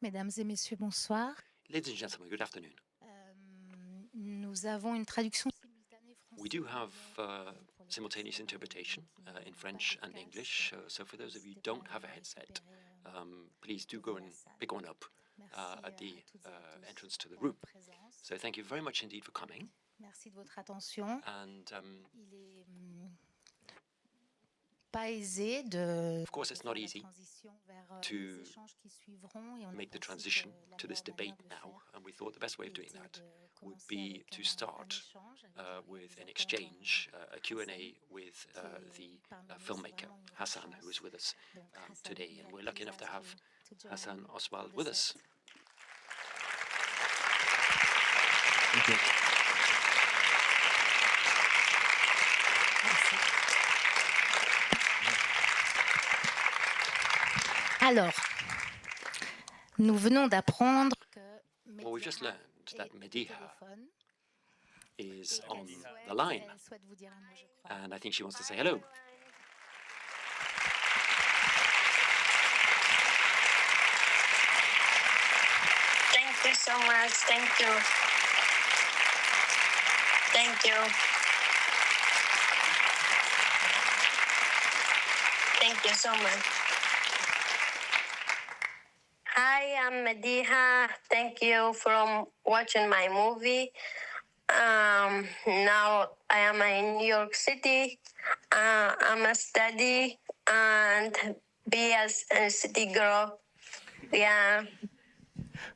Mesdames et messieurs, bonsoir. Ladies and gentlemen, good afternoon. Nous avons une traduction simultanée We do français have anglais, pour les simultaneous personnes interpretation qui n'ont in pas French de and casque. English, so for those of you who don't have a headset, please do go and pick one up at the entrance to the room. So thank you very much indeed for coming. Merci de votre attention. And Il est pas aisé de of course, it's not easy to make the transition to this debate now, and we thought the best way of doing that would be to start with an exchange, a Q&A with the filmmaker, Hassan, who is with us today, and we're lucky enough to have Hassan Oswald with us. Thank you. Alors, nous venons d'apprendre que Well, we've just learned that Mediha is on the line, and I think she wants to say hello. Thank you so much. Thank you. Thank you. Thank you so much. Hi, I'm Mediha. Thank you for watching my movie. Now I am in New York City. I'm a study and be a city girl. Yeah.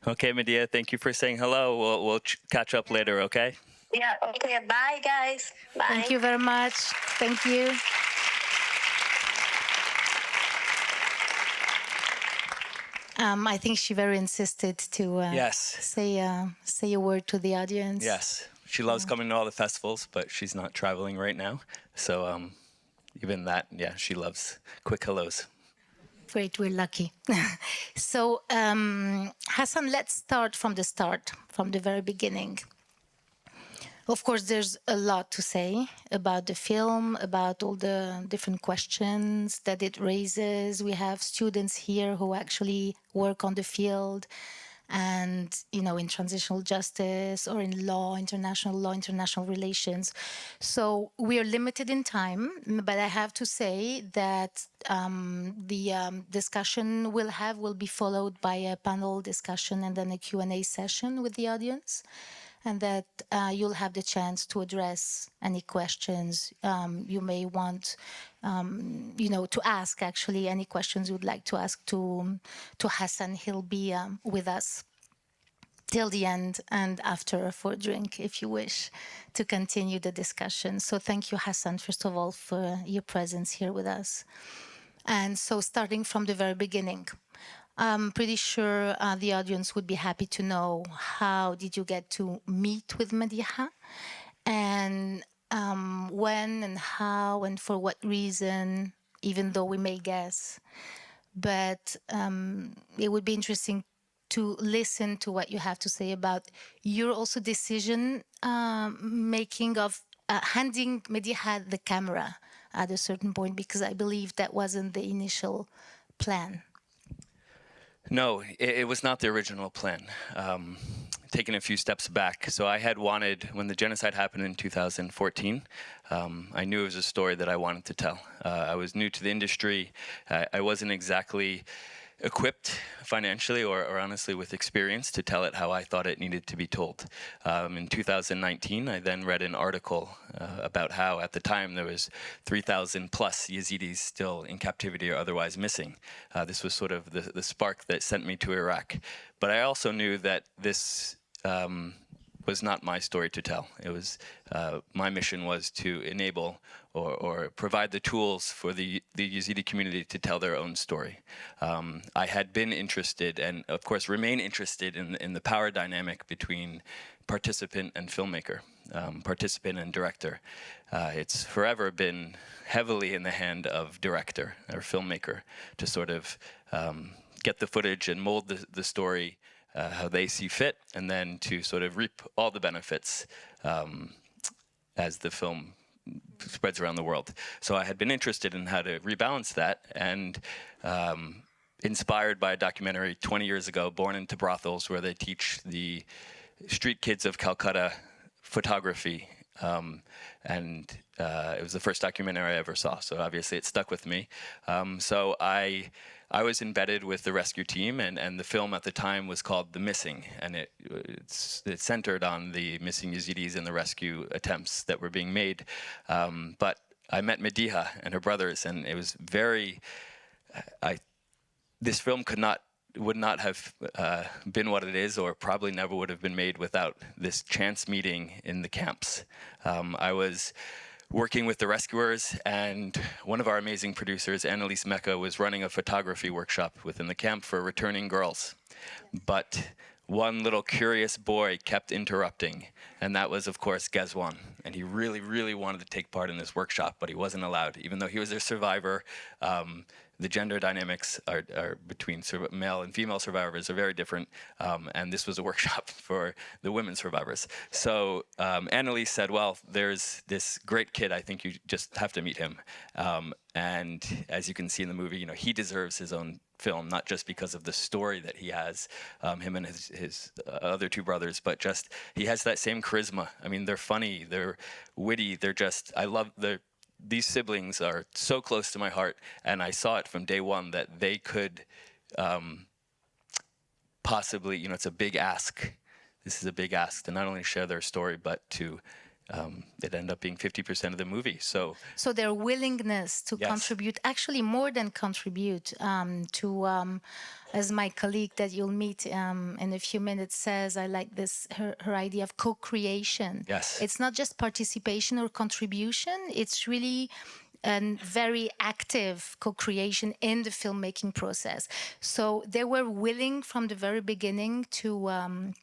Okay, Medea, thank you for saying hello. We'll catch up later, okay? Yeah, okay. Bye, guys. Bye. Thank you very much. Thank you. I think she very insisted to yes. say a word to the audience. Yes, she loves coming to all the festivals, but she's not traveling right now. So even that, yeah, she loves quick hellos. Great, we're lucky. So, Hassan, let's start from the start, from the very beginning. Of course, there's a lot to say about the film, about all the different questions that it raises. We have students here who actually work on the field and, you know, in transitional justice or in law, international relations. So we are limited in time, but I have to say that the discussion will be followed by a panel discussion and then a Q&A session with the audience, and that you'll have the chance to address any questions you may want, to ask, actually, any questions you would like to ask to Hassan. He'll be with us till the end and after for a drink, if you wish to continue the discussion. So thank you, Hassan, first of all, for your presence here with us. And so starting from the very beginning, I'm pretty sure the audience would be happy to know, how did you get to meet with Mediha, and when and how and for what reason, even though we may guess. But it would be interesting to listen to what you have to say about your also decision making of handing Mediha the camera at a certain point, because I believe that wasn't the initial plan. No, it was not the original plan. Taking a few steps back. So I had wanted, when the genocide happened in 2014, I knew it was a story that I wanted to tell. I was new to the industry. I wasn't exactly equipped financially or honestly with experience to tell it how I thought it needed to be told. In 2019, I then read an article about how at the time there was 3,000 plus Yazidis still in captivity or otherwise missing. This was sort of the spark that sent me to Iraq. But I also knew that this was not my story to tell. It was my mission was to enable or provide the tools for the Yazidi community to tell their own story. I had been interested, and of course remain interested, in the power dynamic between participant and filmmaker, participant and director. It's forever been heavily in the hand of director or filmmaker to sort of get the footage and mold the story how they see fit, and then to sort of reap all the benefits as the film spreads around the world. So I had been interested in how to rebalance that, and inspired by a documentary 20 years ago, Born into Brothels, where they teach the street kids of Calcutta photography. It was the first documentary I ever saw, so obviously it stuck with me. So I was embedded with the rescue team, and the film at the time was called The Missing, and it centered on the missing Yazidis and the rescue attempts that were being made. But I met Mediha and her brothers, and it was very, this film would not have been what it is, or probably never would have been made without this chance meeting in the camps. I was working with the rescuers, and one of our amazing producers, Annalise Mecca, was running a photography workshop within the camp for returning girls. But one little curious boy kept interrupting, and that was, of course, Ghezwan. And he really, really wanted to take part in this workshop, but he wasn't allowed, even though he was a survivor. The gender dynamics are between male and female survivors are very different, and this was a workshop for the women survivors. So Annalise said, well, there's this great kid, I think you just have to meet him. And as you can see in the movie, you know, he deserves his own film, not just because of the story that he has, him and his other two brothers, but just he has that same charisma. I mean, they're funny, they're witty, they're just, these siblings are so close to my heart, and I saw it from day one that they could possibly, you know, it's a big ask. This is a big ask to not only share their story, but to, it ended up being 50% of the movie. So their willingness to Yes. contribute, actually more than contribute, as my colleague that you'll meet in a few minutes says, I like this, her idea of co-creation. Yes. It's not just participation or contribution, it's really a very active co-creation in the filmmaking process. So they were willing from the very beginning to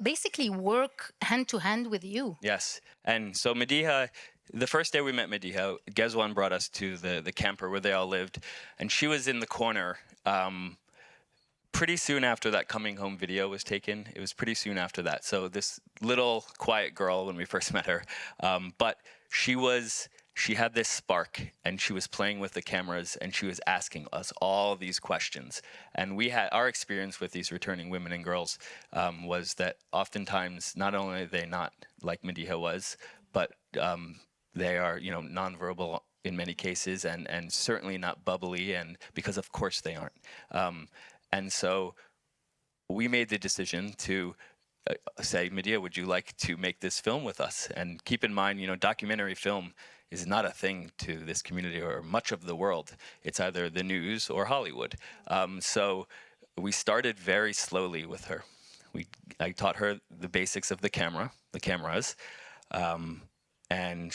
basically work hand to hand with you. Yes, and so Mediha, the first day we met Mediha, Ghezwan brought us to the camper where they all lived, and she was in the corner. Pretty soon after that coming home video was taken, it was pretty soon after that. So this little quiet girl when we first met her, but she had this spark, and she was playing with the cameras, and she was asking us all these questions. And we had our experience with these returning women and girls was that oftentimes not only are they not like Mediha was, but they are, you know, nonverbal in many cases, and certainly not bubbly, and because of course they aren't. And so we made the decision to say, Mediha, would you like to make this film with us? And keep in mind, you know, documentary film is not a thing to this community or much of the world. It's either the news or Hollywood. So we started very slowly with her. I taught her the basics of the cameras, and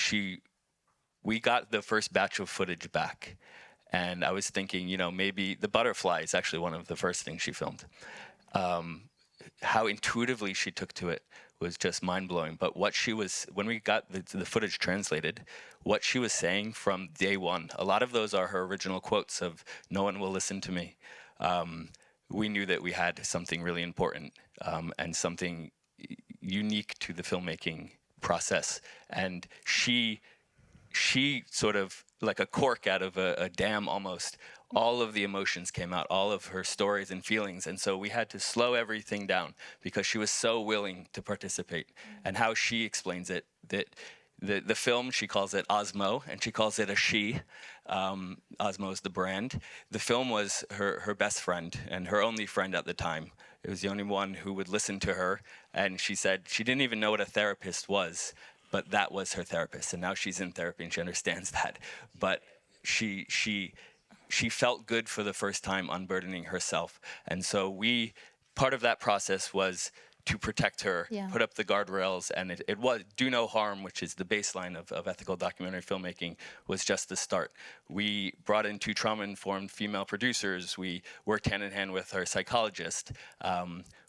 we got the first batch of footage back. And I was thinking, you know, maybe the butterfly is actually one of the first things she filmed. How intuitively she took to it was just mind-blowing. But what she was, when we got the footage translated, what she was saying from day one, a lot of those are her original quotes of, no one will listen to me. We knew that we had something really important and something unique to the filmmaking process. And she sort of, like a cork out of a dam almost, all of the emotions came out, all of her stories and feelings. And so we had to slow everything down because she was so willing to participate. And how she explains it, that the film, she calls it Osmo, and she calls it a she. Osmo is the brand. The film was her best friend and her only friend at the time. It was the only one who would listen to her. And she said she didn't even know what a therapist was, but that was her therapist. And now she's in therapy and she understands that. But she felt good for the first time unburdening herself. And so part of that process was to protect her, put up the guardrails, and it was do no harm, which is the baseline of ethical documentary filmmaking, was just the start. We brought in 2 trauma-informed female producers. We worked hand in hand with her psychologist.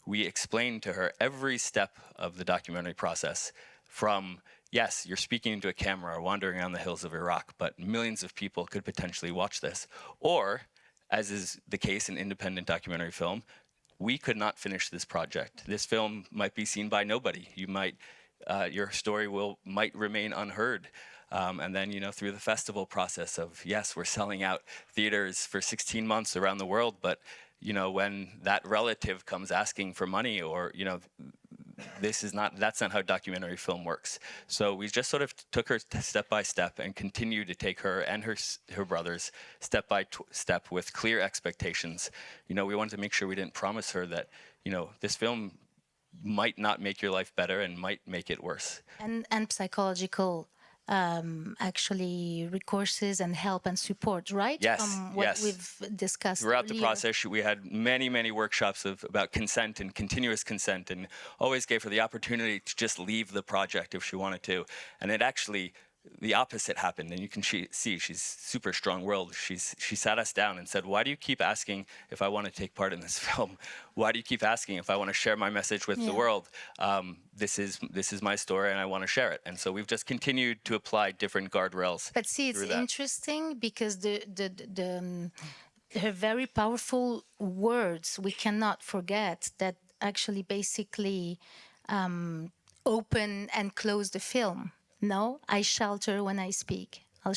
We explained to her every step of the documentary process, from, yes, you're speaking into a camera or wandering around the hills of Iraq, but millions of people could potentially watch this. Or, as is the case in independent documentary film, we could not finish this project. This film might be seen by nobody. You might, your story might remain unheard. And then, through the festival process of, yes, we're selling out theaters for 16 months around the world, but, when that relative comes asking for money or, that's not how documentary film works. So we just sort of took her step by step and continue to take her and her brothers step by step with clear expectations. We wanted to make sure we didn't promise her that, this film might not make your life better and might make it worse. And psychological actually recourses and help and support, right? Yes, From what we've discussed throughout earlier. the process, we had many workshops about consent and continuous consent, and always gave her the opportunity to just leave the project if she wanted to. And it actually, the opposite happened, and you can see she's super strong-willed. She sat us down and said, "Why do you keep asking if I want to take part in this film? Why do you keep asking if I want to share my message with the world? This is my story, and I want to share it." And so we've just continued to apply different guardrails. But see, it's interesting because her very powerful words, we cannot forget, that actually basically open and close the film. No, I shelter when I speak. I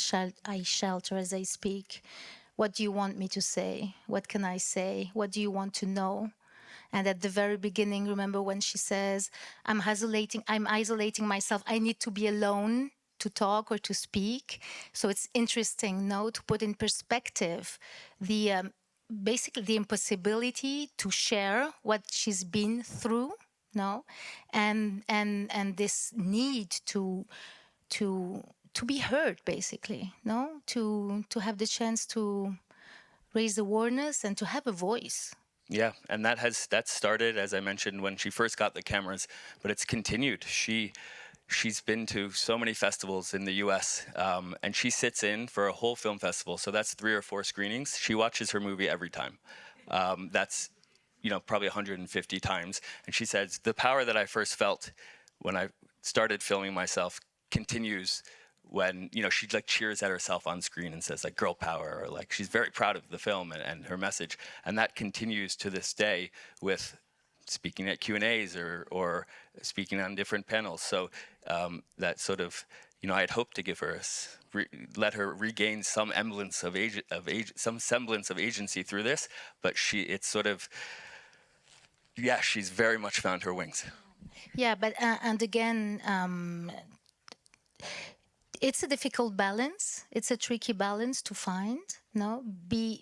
shelter as I speak. What do you want me to say? What can I say? What do you want to know? And at the very beginning, remember when she says, I'm isolating myself. I need to be alone to talk or to speak. So it's interesting, to put in perspective the basically the impossibility to share what she's been through. And this need to be heard, basically, to have the chance to raise awareness and to have a voice. Yeah, and that started, as I mentioned, when she first got the cameras, but it's continued. She's been to so many festivals in the U.S., and she sits in for a whole film festival, so that's 3 or 4 screenings. She watches her movie every time. That's probably 150 times. And she says, the power that I first felt when I started filming myself continues when, she cheers at herself on screen and says girl power, or she's very proud of the film and her message. And that continues to this day with speaking at Q&As or speaking on different panels. So that sort of, I had hoped to give her let her regain some semblance of agency through this, but it's sort of, she's very much found her wings. Yeah, but and again, it's a difficult balance. It's a tricky balance to find,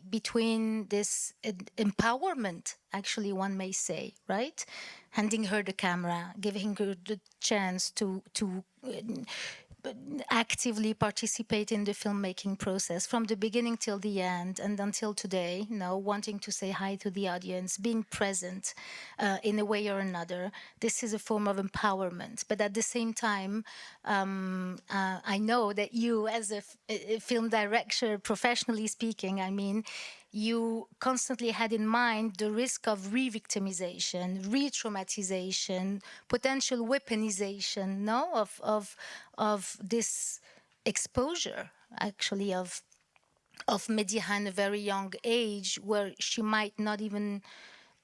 between this empowerment, actually, one may say, right? Handing her the camera, giving her the chance to actively participate in the filmmaking process from the beginning till the end and until today, wanting to say hi to the audience, being present in a way or another. This is a form of empowerment. But at the same time, I know that you, as a film director, professionally speaking, you constantly had in mind the risk of re-victimization, re-traumatization, potential weaponization, of this exposure, actually, of Medina in a very young age, where she might not even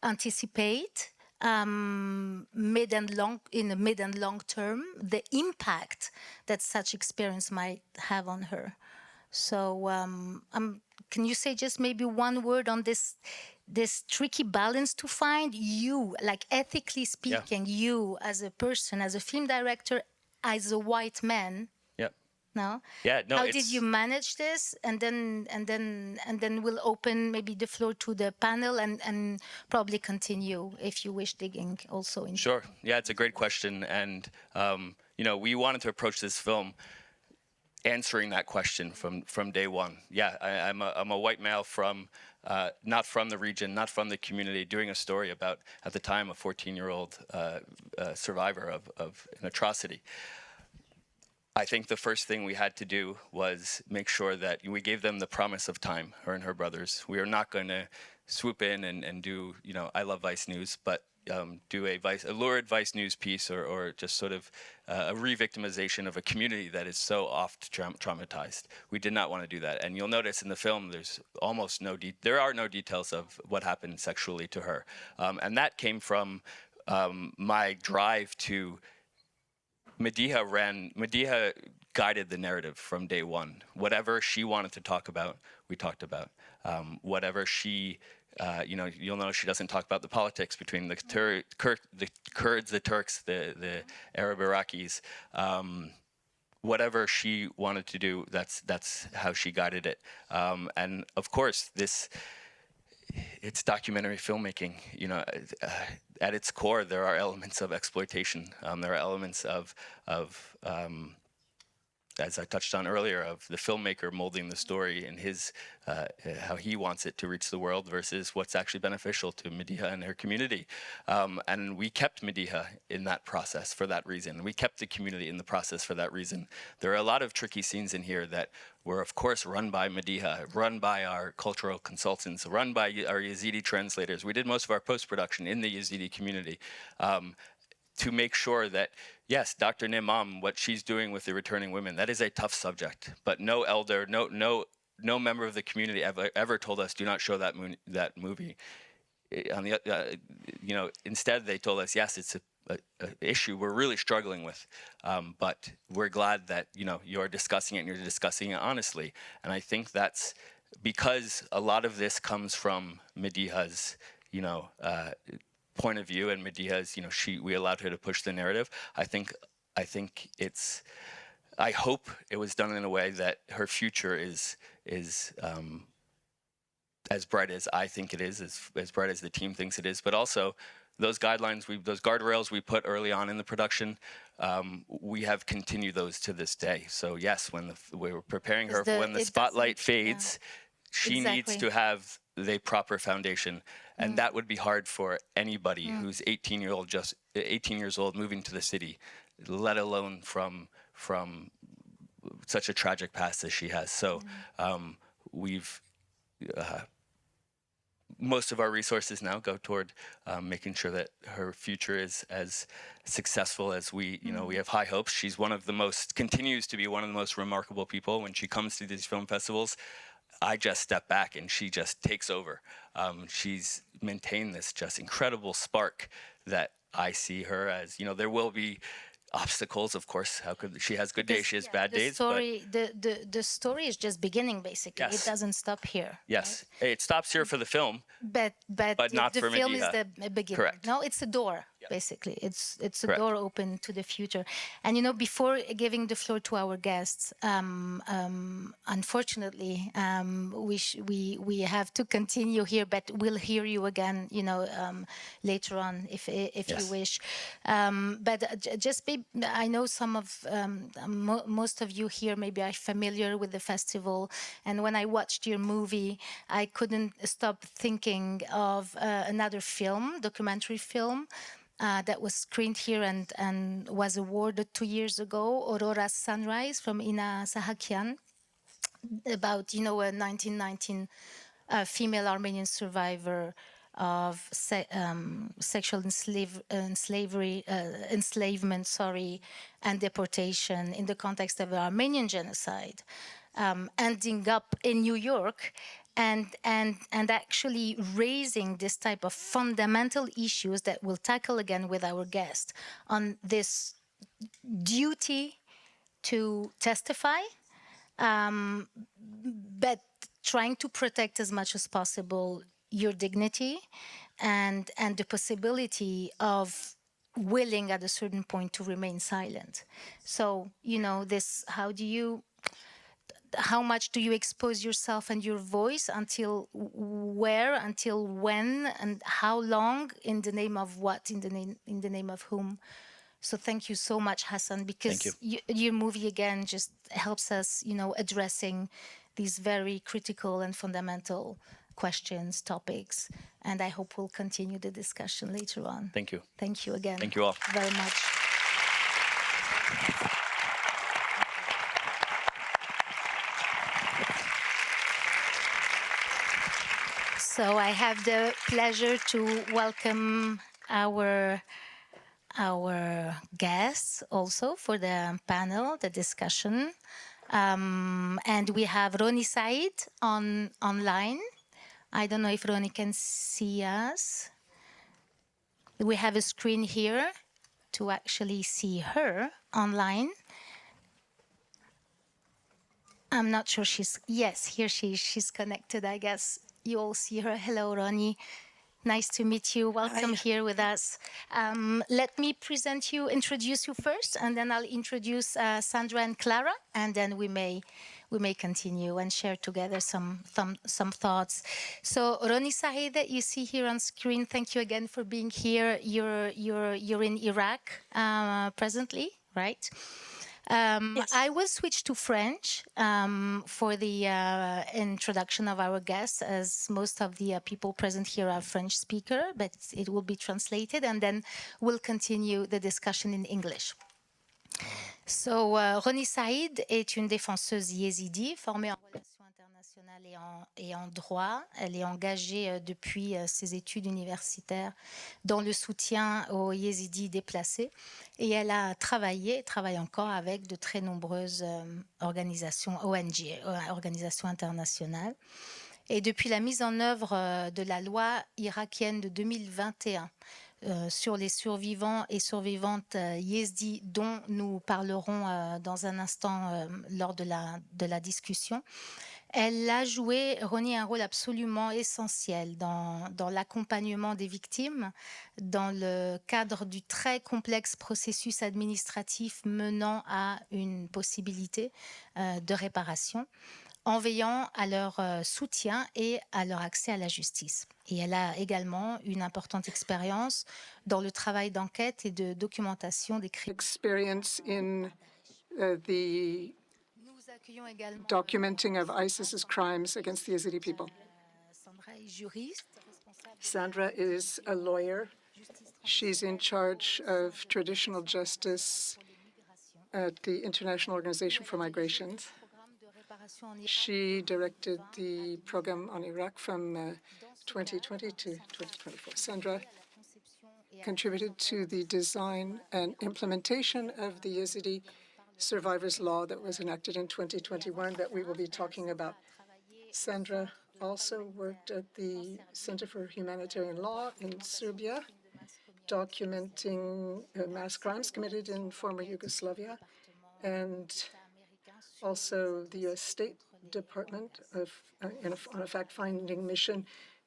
anticipate in the mid and long term the impact that such experience might have on her. So can you say just maybe one word on this tricky balance to find? You, ethically speaking, you as a person, as a film director, as a white man. No? Yeah, no. How did you manage this? And then we'll open maybe the floor to the panel and probably continue if you wish digging also in. Sure. Yeah, it's a great question, and we wanted to approach this film answering that question from day one. Yeah, I'm a white male from not from the region, not from the community, doing a story about, at the time, a 14-year-old survivor of an atrocity. I think the first thing we had to do was make sure that we gave them the promise of time, her and her brothers. We are not going to swoop in and do, I Love Vice News, but do a lurid Vice News piece or just sort of a re-victimization of a community that is so oft traumatized. We did not want to do that. And you'll notice in the film there's almost there are no details of what happened sexually to her. And that came from my drive to Medina guided the narrative from day one. Whatever she wanted to talk about, we talked about. Whatever she, you'll notice she doesn't talk about the politics between the Kurds, the Turks, the Arab Iraqis. Whatever she wanted to do, that's how she guided it. And of course, it's documentary filmmaking. At its core, there are elements of exploitation. There are elements of as I touched on earlier, of the filmmaker molding the story in his, how he wants it to reach the world versus what's actually beneficial to Mediha and her community. And we kept Mediha in that process for that reason. We kept the community in the process for that reason. There are a lot of tricky scenes in here that were, of course, run by Mediha, run by our cultural consultants, run by our Yazidi translators. We did most of our post-production in the Yazidi community. To make sure that, yes, Dr. Nimam, what she's doing with the returning women, that is a tough subject. But no elder, no member of the community ever told us, do not show that movie. Instead they told us, yes, it's a issue we're really struggling with, but we're glad that you're discussing it and you're discussing it honestly. And I think that's because a lot of this comes from Mediha's, point of view, and Mediha's, we allowed her to push the narrative. I think I hope it was done in a way that her future is as bright as I think it is, as bright as the team thinks it is, but also those guidelines, those guardrails we put early on in the production, we have continued those to this day. So yes, when we were preparing her for when the spotlight fades, she needs to have the proper foundation. And that would be hard for anybody who's 18 years old moving to the city, let alone from such a tragic past as she has. So we've most of our resources now go toward making sure that her future is as successful as we have high hopes. She's continues to be one of the most remarkable people. When she comes to these film festivals, I just step back and she just takes over. She's maintained this just incredible spark that I see her as, there will be obstacles, of course. How could she has good days, she has bad days. The story is just beginning, basically. Yes. It doesn't stop here. Yes, right? It stops here for the film, but not the for film Mediha. is the beginning. Correct. No, it's a door, basically. It's a Correct. door open to the future. And before giving the floor to our guests, unfortunately, we have to continue here, but we'll hear you again, later on if you wish. I know some of most of you here maybe are familiar with the festival, and when I watched your movie, I couldn't stop thinking of another documentary film that was screened here and was awarded 2 years ago, Aurora's Sunrise, from Ina Sahakian, about a 1919 female Armenian survivor of sexual enslavement, and deportation in the context of the Armenian genocide, ending up in New York, and actually raising this type of fundamental issues that we'll tackle again with our guest on this duty to testify, but trying to protect as much as possible your dignity and the possibility of willing at a certain point to remain silent. So, how much do you expose yourself and your voice, until where, until when, and how long, in the name of what, in the name of whom? So thank you so much, Hassan, because your movie again just helps us, addressing these very critical and fundamental questions, topics, and I hope we'll continue the discussion later on. Thank you. Thank you again. Thank you all very much. So I have the pleasure to welcome our guests also for the panel, the discussion. And we have Ronny Saeed online. I don't know if Ronny can see us. We have a screen here to actually see her online. I'm not sure yes, here she's connected, I guess. You all see her. Hello, Ronny. Nice to meet you. Welcome here with us. Let me introduce you first, and then I'll introduce Sandra and Clara, and then we may continue and share together some thoughts. So Ronny Saeed, you see here on screen. Thank you again for being here. You're in Iraq presently, right? Yes. I will switch to French for the introduction of our guests, as most of the people present here are French speaker, but it will be translated, and then we'll continue the discussion in English. So, Ronny Saeed est une défenseuse yézidi formée en relations internationales et en droit. Elle est engagée depuis ses études universitaires dans le soutien aux yézidis déplacés et elle a travaille encore avec de très nombreuses organisations ONG, organisations internationales. Et depuis la mise en œuvre de la loi irakienne de 2021 sur les survivants et survivantes Yazidis, dont nous parlerons dans un instant lors de la discussion, elle a joué, Ronny, un rôle absolument essentiel dans l'accompagnement des victimes, dans le cadre du très complexe processus administratif menant à une possibilité de réparation, en veillant à leur soutien et à leur accès à la justice. Et elle a également une importante expérience dans le travail d'enquête et de documentation des crimes. Experience in the documenting of ISIS's crimes against the Yazidi people. Sandra est juriste. Sandra is a lawyer. She's in charge of traditional justice at the International Organization for Migration. She directed the program on Iraq from 2020 to 2024. Sandra contributed to the design and implementation of the Yazidi survivors law that was enacted in 2021 that we will be talking about. Sandra also worked at the Center for Humanitarian Law in Serbia, documenting mass crimes committed in former Yugoslavia, and also the U.S. State Department on a fact-finding mission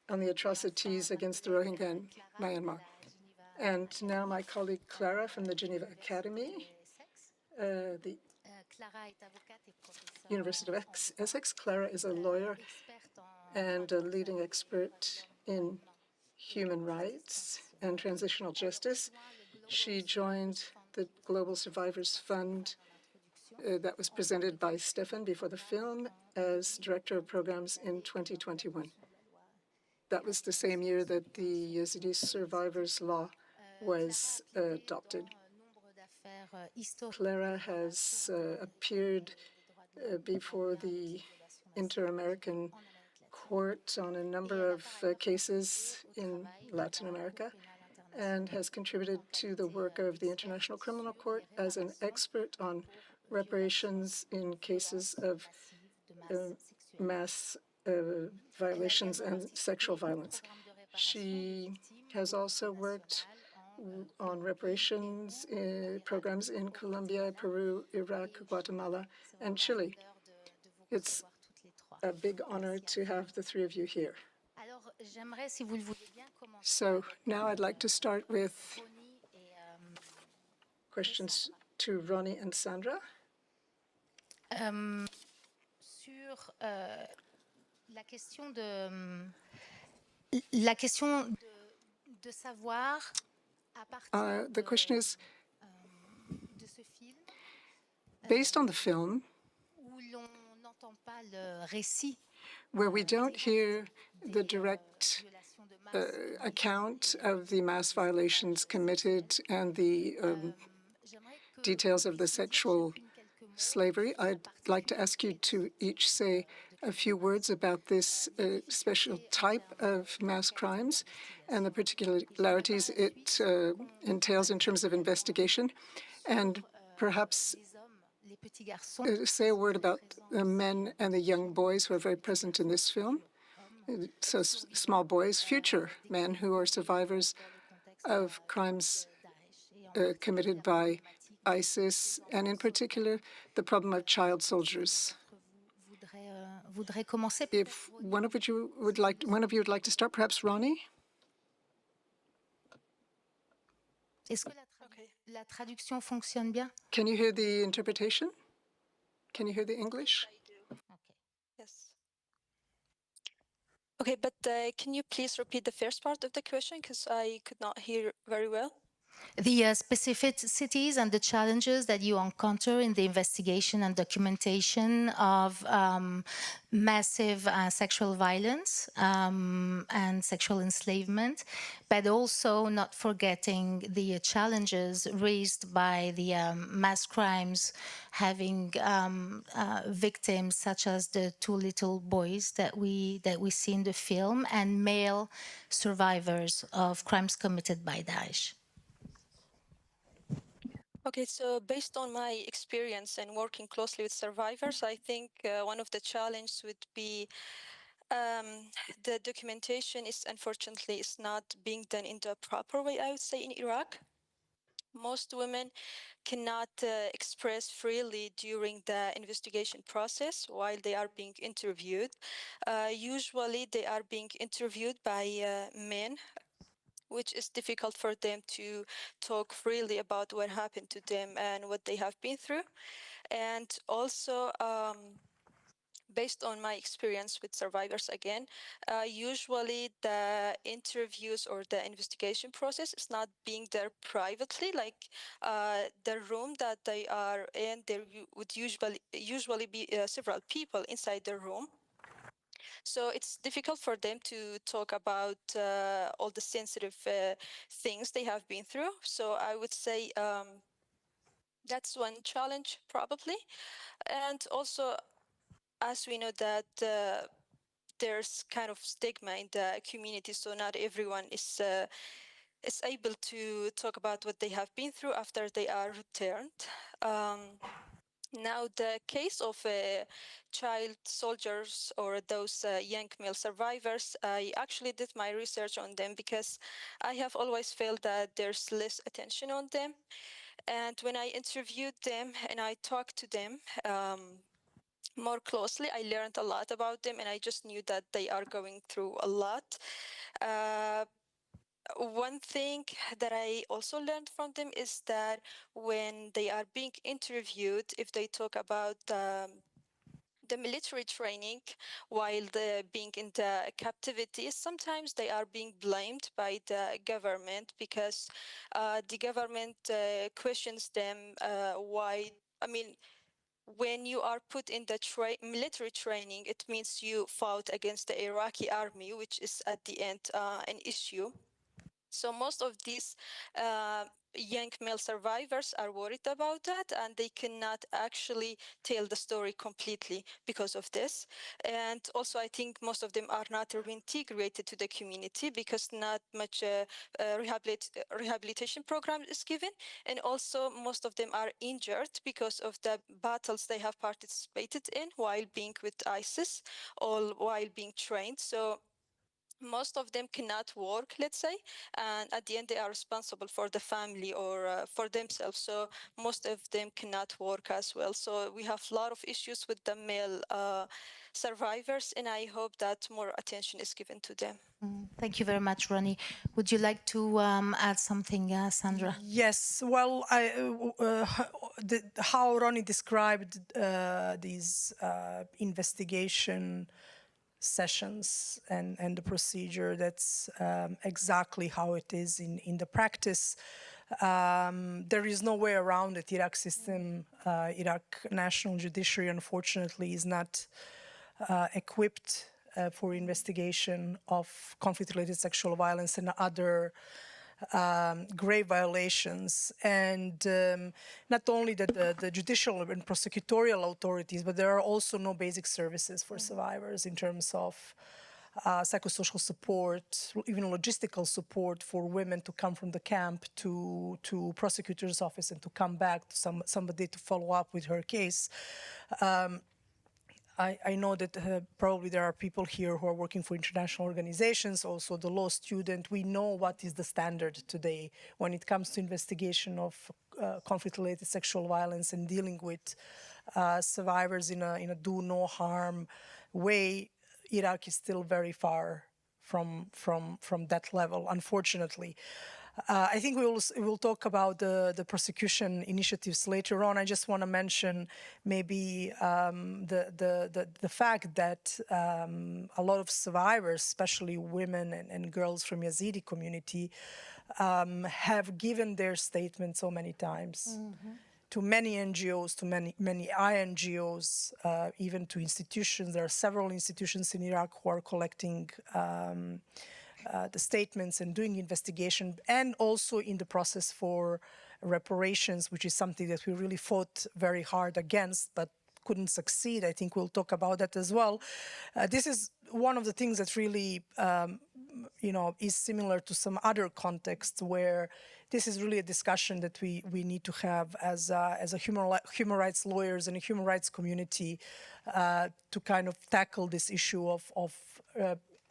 on the atrocities against the Rohingya in Myanmar. And now my colleague Clara from the Geneva Academy, the University of Essex. Clara is a lawyer and a leading expert in human rights and transitional justice. She joined the Global Survivors Fund that was presented by Stefan before the film as Director of Programs in 2021. That was the same year that the Yazidi Survivors Law was adopted. Clara has appeared before the Inter-American Court on a number of cases in Latin America and has contributed to the work of the International Criminal Court as an expert on reparations in cases of mass violations and sexual violence. She has also worked on reparations programs in Colombia, Peru, Iraq, Guatemala, and Chile. It's a big honor to have the three of you here. So now I'd like to start with questions to Ronny and Sandra. La question de savoir. The question is, based on the film, where we don't hear the direct account of the mass violations committed and the details of the sexual slavery, I'd like to ask you to each say a few words about this special type of mass crimes and the particularities it entails in terms of investigation, and perhaps say a word about the men and the young boys who are very present in this film. So small boys, future men who are survivors of crimes committed by ISIS, and in particular, the problem of child soldiers. voudrait commencer? If one of you would like to start, perhaps Ronny? Est-ce que la traduction fonctionne bien? Can you hear the interpretation? Can you hear the English? Okay. Yes. Okay, but can you please repeat the first part of the question because I could not hear very well? The specificities and the challenges that you encounter in the investigation and documentation of massive sexual violence and sexual enslavement, but also not forgetting the challenges raised by the mass crimes having victims such as the two little boys that we see in the film and male survivors of crimes committed by Daesh. Okay, so based on my experience and working closely with survivors, I think one of the challenges would be the documentation is unfortunately is not being done in the proper way, I would say, in Iraq. Most women cannot express freely during the investigation process while they are being interviewed. Usually they are being interviewed by men, which is difficult for them to talk freely about what happened to them and what they have been through. And also, based on my experience with survivors again, usually the interviews or the investigation process is not being there privately, like the room that they are in, there would usually be several people inside the room. So it's difficult for them to talk about all the sensitive things they have been through. So I would say that's one challenge probably. And also, as we know that there's kind of stigma in the community, so not everyone is able to talk about what they have been through after they are returned. Now, the case of child soldiers or those young male survivors, I actually did my research on them because I have always felt that there's less attention on them. And when I interviewed them and I talked to them more closely, I learned a lot about them, and I just knew that they are going through a lot. One thing that I also learned from them is that when they are being interviewed, if they talk about the military training while being in the captivity, sometimes they are being blamed by the government because the government questions them why, I mean, when you are put in the military training, it means you fought against the Iraqi army, which is at the end an issue. So most of these young male survivors are worried about that, and they cannot actually tell the story completely because of this. And also, I think most of them are not reintegrated to the community because not much rehabilitation program is given. And also, most of them are injured because of the battles they have participated in while being with ISIS or while being trained. So most of them cannot work, let's say, and at the end they are responsible for the family or for themselves. So most of them cannot work as well. So we have a lot of issues with the male survivors, and I hope that more attention is given to them. Thank you very much, Ronny. Would you like to add something, Sandra? Yes, well, how Ronny described these investigation sessions and the procedure, that's exactly how it is in the practice. There is no way around it. Iraq system, Iraq national judiciary, unfortunately, is not equipped for investigation of conflict-related sexual violence and other grave violations. And not only the judicial and prosecutorial authorities, but there are also no basic services for survivors in terms of psychosocial support, even logistical support for women to come from the camp to prosecutor's office and to come back to somebody to follow up with her case. I know that probably there are people here who are working for international organizations, also the law student. We know what is the standard today when it comes to investigation of conflict-related sexual violence and dealing with survivors in a do no harm way, Iraq is still very far from that level, unfortunately. I think we'll talk about the prosecution initiatives later on. I just want to mention maybe the fact that a lot of survivors, especially women and girls from Yazidi community, have given their statement so many times to many NGOs, to many INGOs, even to institutions. There are several institutions in Iraq who are collecting the statements and doing investigation, and also in the process for reparations, which is something that we really fought very hard against, but couldn't succeed. I think we'll talk about that as well. This is one of the things that really, is similar to some other contexts where this is really a discussion that we need to have as a human rights lawyers and a human rights community to kind of tackle this issue of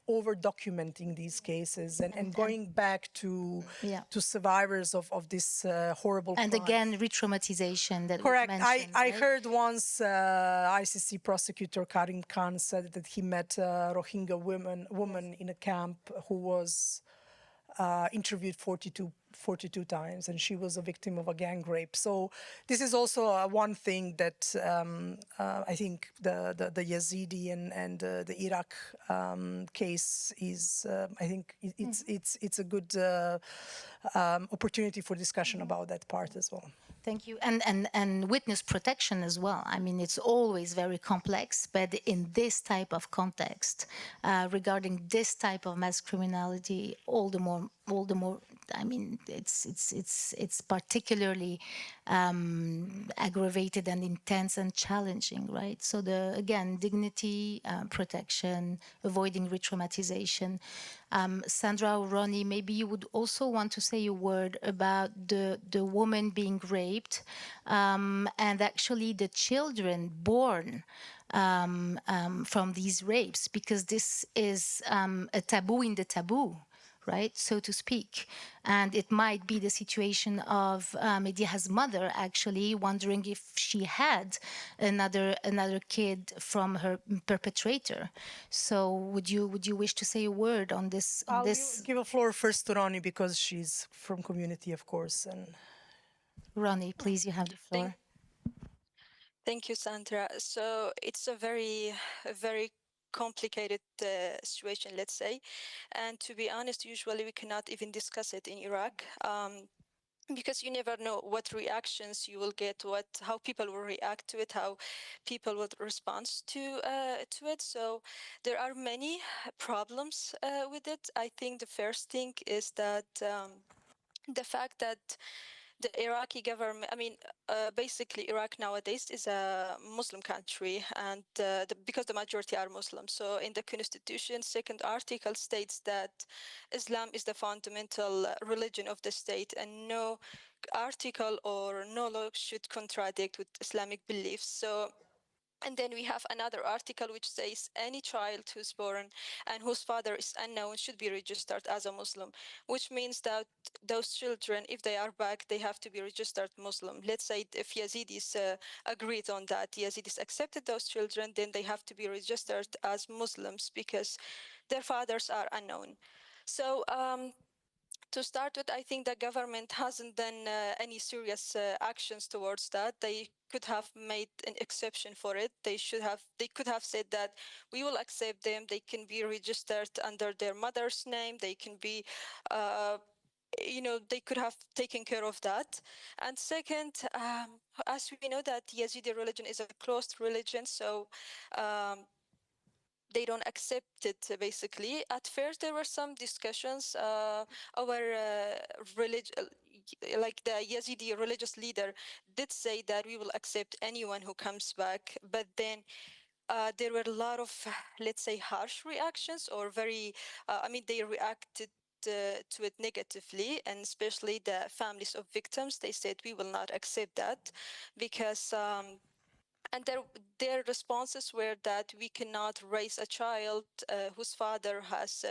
over-documenting these cases and going back to survivors of this horrible and crime. again, re-traumatization that Correct. was mentioned, I right? heard once ICC prosecutor Karim Khan said that he met a Rohingya woman in a camp who was interviewed 42 times, and she was a victim of a gang rape. So this is also one thing that I think the Yazidi and the Iraq case is. I think it's a good opportunity for discussion about that part as well. Thank you. And witness protection as well. I mean, it's always very complex, but in this type of context, regarding this type of mass criminality, all the more. I mean, it's particularly aggravated and intense and challenging, right? So again, dignity, protection, avoiding re-traumatization. Sandra or Ronny, maybe you would also want to say a word about the woman being raped and actually the children born from these rapes, because this is a taboo in the taboo, right, so to speak. And it might be the situation of Media's mother actually wondering if she had another kid from her perpetrator. So would you wish to say a word on this? I'll give a floor first to Ronny because she's from community, of course. And Ronny, please, you have the floor. Thank you, Sandra. So it's a very complicated situation, let's say. And to be honest, usually we cannot even discuss it in Iraq. Because you never know what reactions you will get, how people will react to it, how people will respond to it. So there are many problems with it. I think the first thing is that the fact that the Iraqi government, basically Iraq nowadays is a Muslim country, and because the majority are Muslim. So in the constitution, second article states that Islam is the fundamental religion of the state, and no article or no law should contradict with Islamic beliefs. So, and then we have another article which says any child who's born and whose father is unknown should be registered as a Muslim, which means that those children, if they are back, they have to be registered Muslim. Let's say if Yazidis agreed on that, Yazidis accepted those children, then they have to be registered as Muslims because their fathers are unknown. So to start with, I think the government hasn't done any serious actions towards that. They could have made an exception for it. They could have said that we will accept them. They can be registered under their mother's name. They can be, they could have taken care of that. And second, as we know that Yazidi religion is a closed religion, so they don't accept it, basically. At first, there were some discussions. Our like the Yazidi religious leader did say that we will accept anyone who comes back. But then there were a lot of, let's say, harsh reactions, or very, they reacted to it negatively, and especially the families of victims. They said, we will not accept that because And their responses were that we cannot raise a child whose father has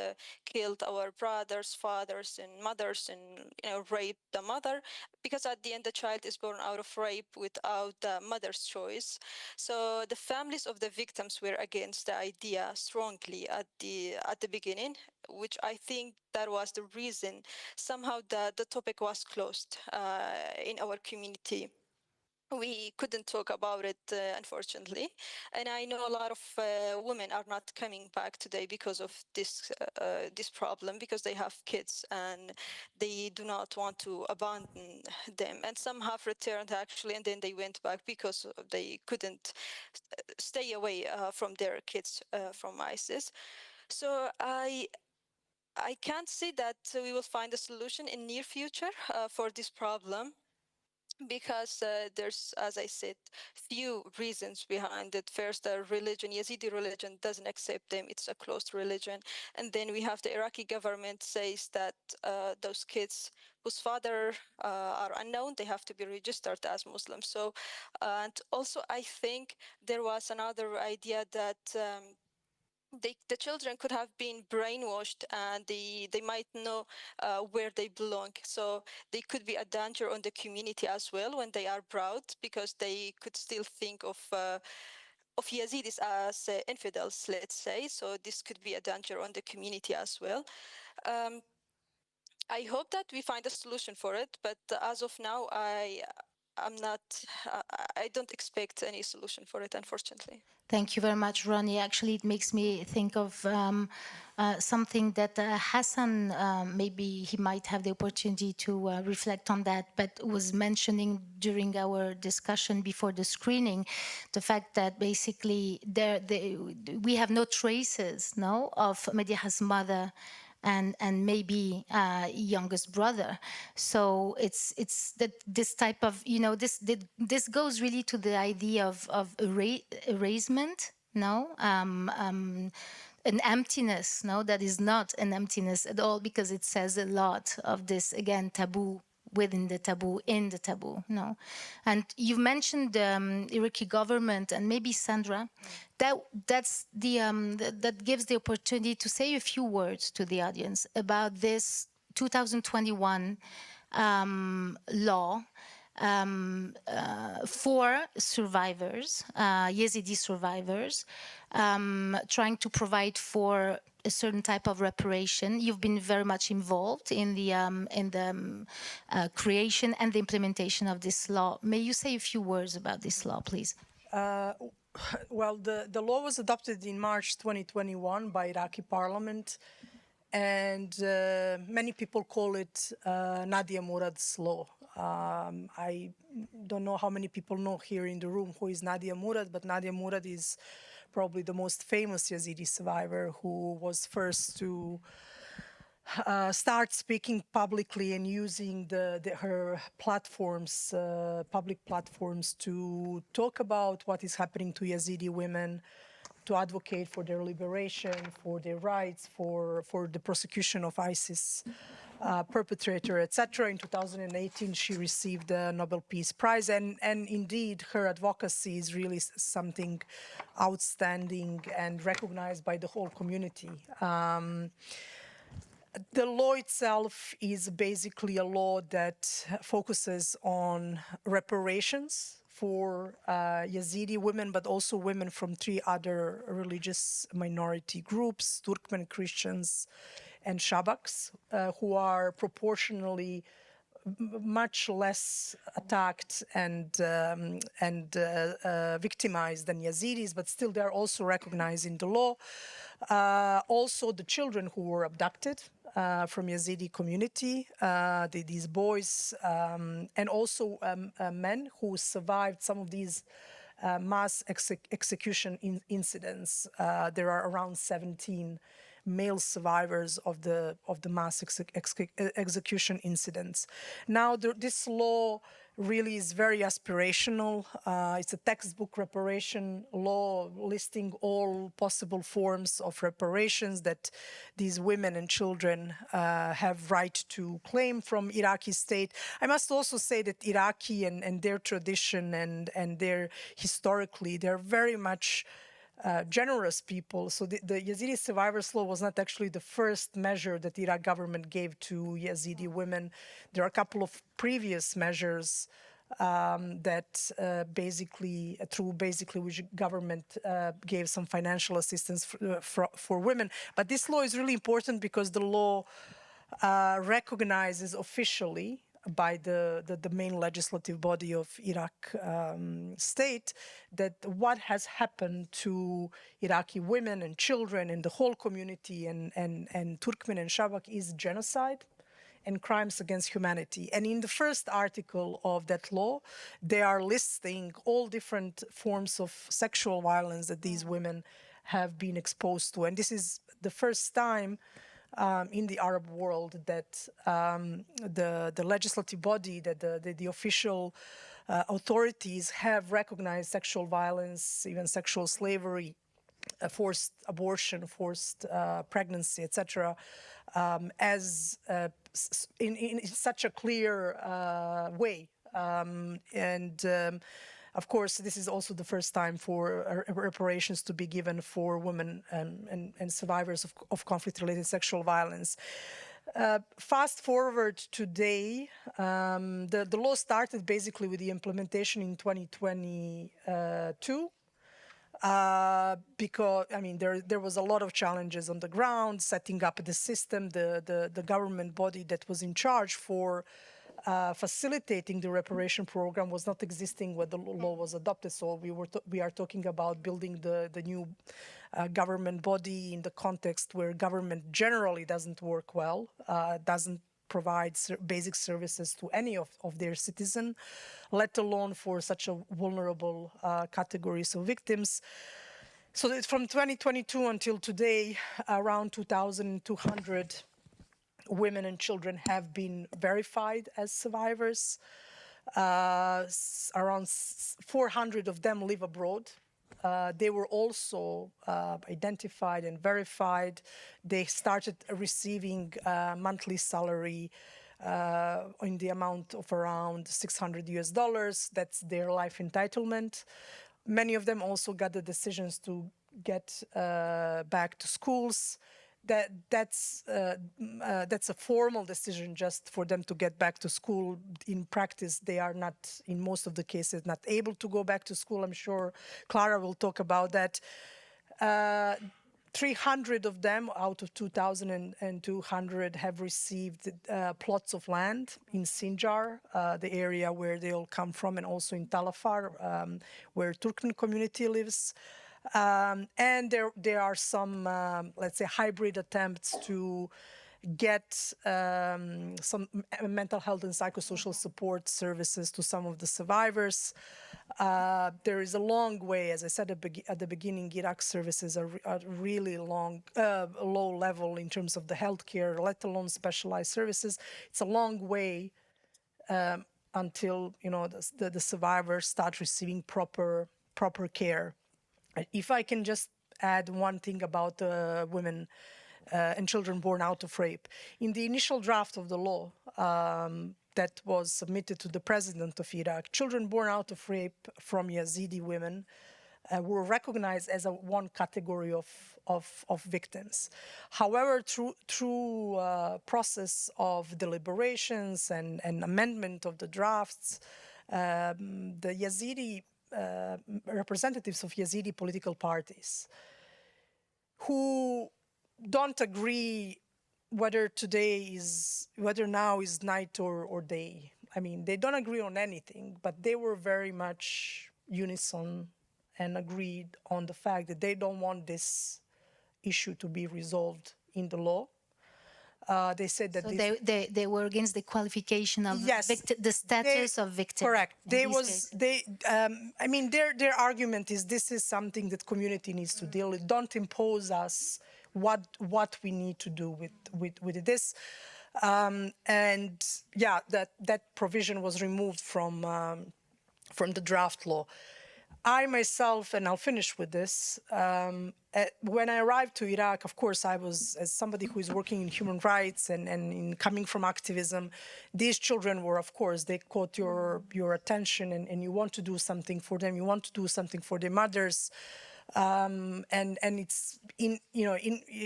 killed our brothers, fathers, and mothers, and raped the mother, because at the end the child is born out of rape without the mother's choice. So the families of the victims were against the idea strongly at the beginning, which I think that was the reason somehow the topic was closed in our community. We couldn't talk about it, unfortunately. And I know a lot of women are not coming back today because of this problem, because they have kids and they do not want to abandon them. And some have returned actually, and then they went back because they couldn't stay away from their kids from ISIS. So I can't see that we will find a solution in near future for this problem, because there's, as I said, few reasons behind it. First, the religion, Yazidi religion, doesn't accept them. It's a closed religion. And then we have the Iraqi government says that those kids whose father are unknown, they have to be registered as Muslims. So, and also I think there was another idea that the children could have been brainwashed, and they might know where they belong. So they could be a danger on the community as well when they are brought, because they could still think of Yazidis as infidels, let's say. So this could be a danger on the community as well. I hope that we find a solution for it, but as of now, I'm not. I don't expect any solution for it, unfortunately. Thank you very much, Ronny. Actually, it makes me think of something that Hassan, maybe he might have the opportunity to reflect on that, but was mentioning during our discussion before the screening, the fact that basically we have no traces, no, of Media's mother and maybe youngest brother. So it's that this type of, this goes really to the idea of erasement, no, an emptiness, no, that is not an emptiness at all, because it says a lot of this, again, taboo within the taboo, in the taboo, no. And you've mentioned the Iraqi government, and maybe Sandra, that's the that gives the opportunity to say a few words to the audience about this 2021 law for survivors, Yazidi survivors, trying to provide for a certain type of reparation. You've been very much involved in the creation and the implementation of this law. May you say a few words about this law, please? Well, the law was adopted in March 2021 by Iraqi parliament, and many people call it Nadia Murad's law. I don't know how many people know here in the room who is Nadia Murad, but Nadia Murad is probably the most famous Yazidi survivor, who was first to start speaking publicly and using her platforms, public platforms, to talk about what is happening to Yazidi women, to advocate for their liberation, for their rights, for the prosecution of ISIS perpetrator, etc. In 2018, she received the Nobel Peace Prize, and indeed her advocacy is really something outstanding and recognized by the whole community. The law itself is basically a law that focuses on reparations for Yazidi women, but also women from 3 other religious minority groups, Turkmen Christians and Shabaks, who are proportionally much less attacked and victimized than Yazidis, but still they're also recognized in the law. Also the children who were abducted from Yazidi community, these boys, and also men who survived some of these mass execution incidents. There are around 17 male survivors of the mass execution incidents. Now, this law really is very aspirational. It's a textbook reparation law listing all possible forms of reparations that these women and children have right to claim from Iraqi state. I must also say that Iraqi and their tradition and their historically, they're very much generous people. So the Yazidi survivors law was not actually the first measure that the Iraq government gave to Yazidi women. There are a couple of previous measures that basically which government gave some financial assistance for women. But this law is really important because the law recognizes officially by the main legislative body of Iraq state that what has happened to Iraqi women and children and the whole community and Turkmen and Shabak is genocide and crimes against humanity. And in the first article of that law, they are listing all different forms of sexual violence that these women have been exposed to. And this is the first time in the Arab world that the legislative body, that the official authorities have recognized sexual violence, even sexual slavery, forced abortion, forced pregnancy, etc., as in such a clear way. Of course, this is also the first time for reparations to be given for women and survivors of conflict-related sexual violence. Fast forward today, the law started basically with the implementation in 2022. Because, I mean, there was a lot of challenges on the ground, setting up the system, the government body that was in charge for facilitating the reparation program was not existing when the law was adopted. So we are talking about building the new government body in the context where government generally doesn't work well, doesn't provide basic services to any of their citizens, let alone for such a vulnerable categories of victims. So that from 2022 until today, around 2,200 women and children have been verified as survivors. Around 400 of them live abroad. They were also identified and verified. They started receiving monthly salary in the amount of around $600. That's their life entitlement. Many of them also got the decisions to get back to schools. That's a formal decision just for them to get back to school. In practice, they are not, in most of the cases, not able to go back to school. I'm sure Clara will talk about that. 300 of them out of 2,200 have received plots of land in Sinjar, the area where they all come from, and also in Talafar, where Turkmen community lives. And there are some, let's say, hybrid attempts to get some mental health and psychosocial support services to some of the survivors. There is a long way, as I said at the beginning, Iraq services are really low level in terms of the healthcare, let alone specialized services. It's a long way until the survivors start receiving proper care. If I can just add one thing about women and children born out of rape. In the initial draft of the law that was submitted to the president of Iraq, children born out of rape from Yazidi women were recognized as one category of victims. However, through process of deliberations and amendment of the drafts, the Yazidi representatives of Yazidi political parties who don't agree whether now is night or day. I mean, they don't agree on anything, but they were very much unison and agreed on the fact that they don't want this issue to be resolved in the law. They said that they were against the qualification of the status of victim. Correct. I mean, their argument is this is something that community needs to deal with. Don't impose us what we need to do with this. And yeah, that provision was removed from the draft law. I myself, and I'll finish with this, when I arrived to Iraq, of course, I was, as somebody who is working in human rights and in coming from activism, these children were, of course, they caught your attention, and you want to do something for them. You want to do something for their mothers. And it's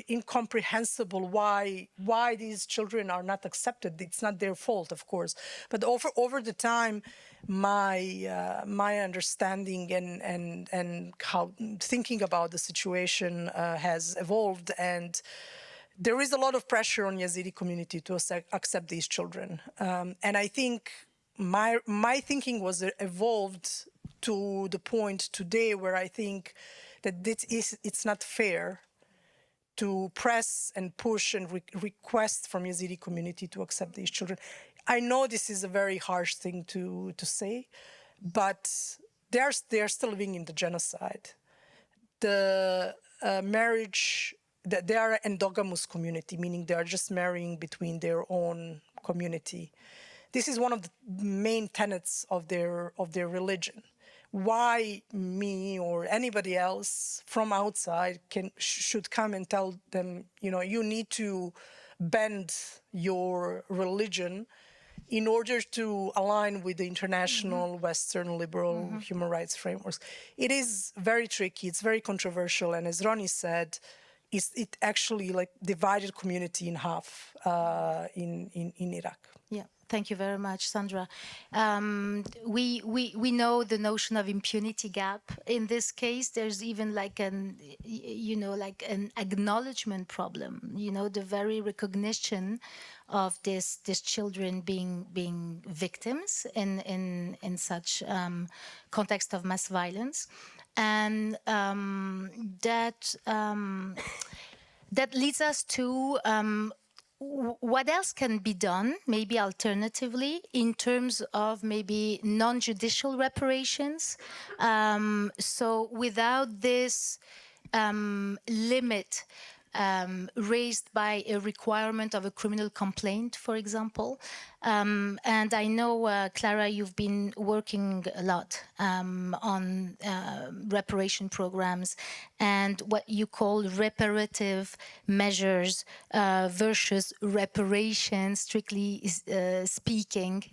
incomprehensible why these children are not accepted. It's not their fault, of course, but over the time, my understanding and how thinking about the situation has evolved, and there is a lot of pressure on Yazidi community to accept these children, and I think my thinking was evolved to the point today where I think that it's not fair to press and push and request from Yazidi community to accept these children. I know this is a very harsh thing to say, but they are still living in the genocide. The marriage, they are an endogamous community, meaning they are just marrying between their own community. This is one of the main tenets of their religion. Why me or anybody else from outside should come and tell them, you need to bend your religion in order to align with the international Western liberal human rights frameworks. It is very tricky, it's very controversial, and as Ronny said, it actually divided community in half in Iraq. Yeah. Thank you very much, Sandra. We know the notion of impunity gap. In this case, there's even an acknowledgement problem. The very recognition of these children being victims in such context of mass violence, and that leads us to. What else can be done, maybe alternatively, in terms of maybe non-judicial reparations? So without this limit raised by a requirement of a criminal complaint, for example. And I know, Clara, you've been working a lot on reparation programs and what you call reparative measures versus reparation, strictly speaking,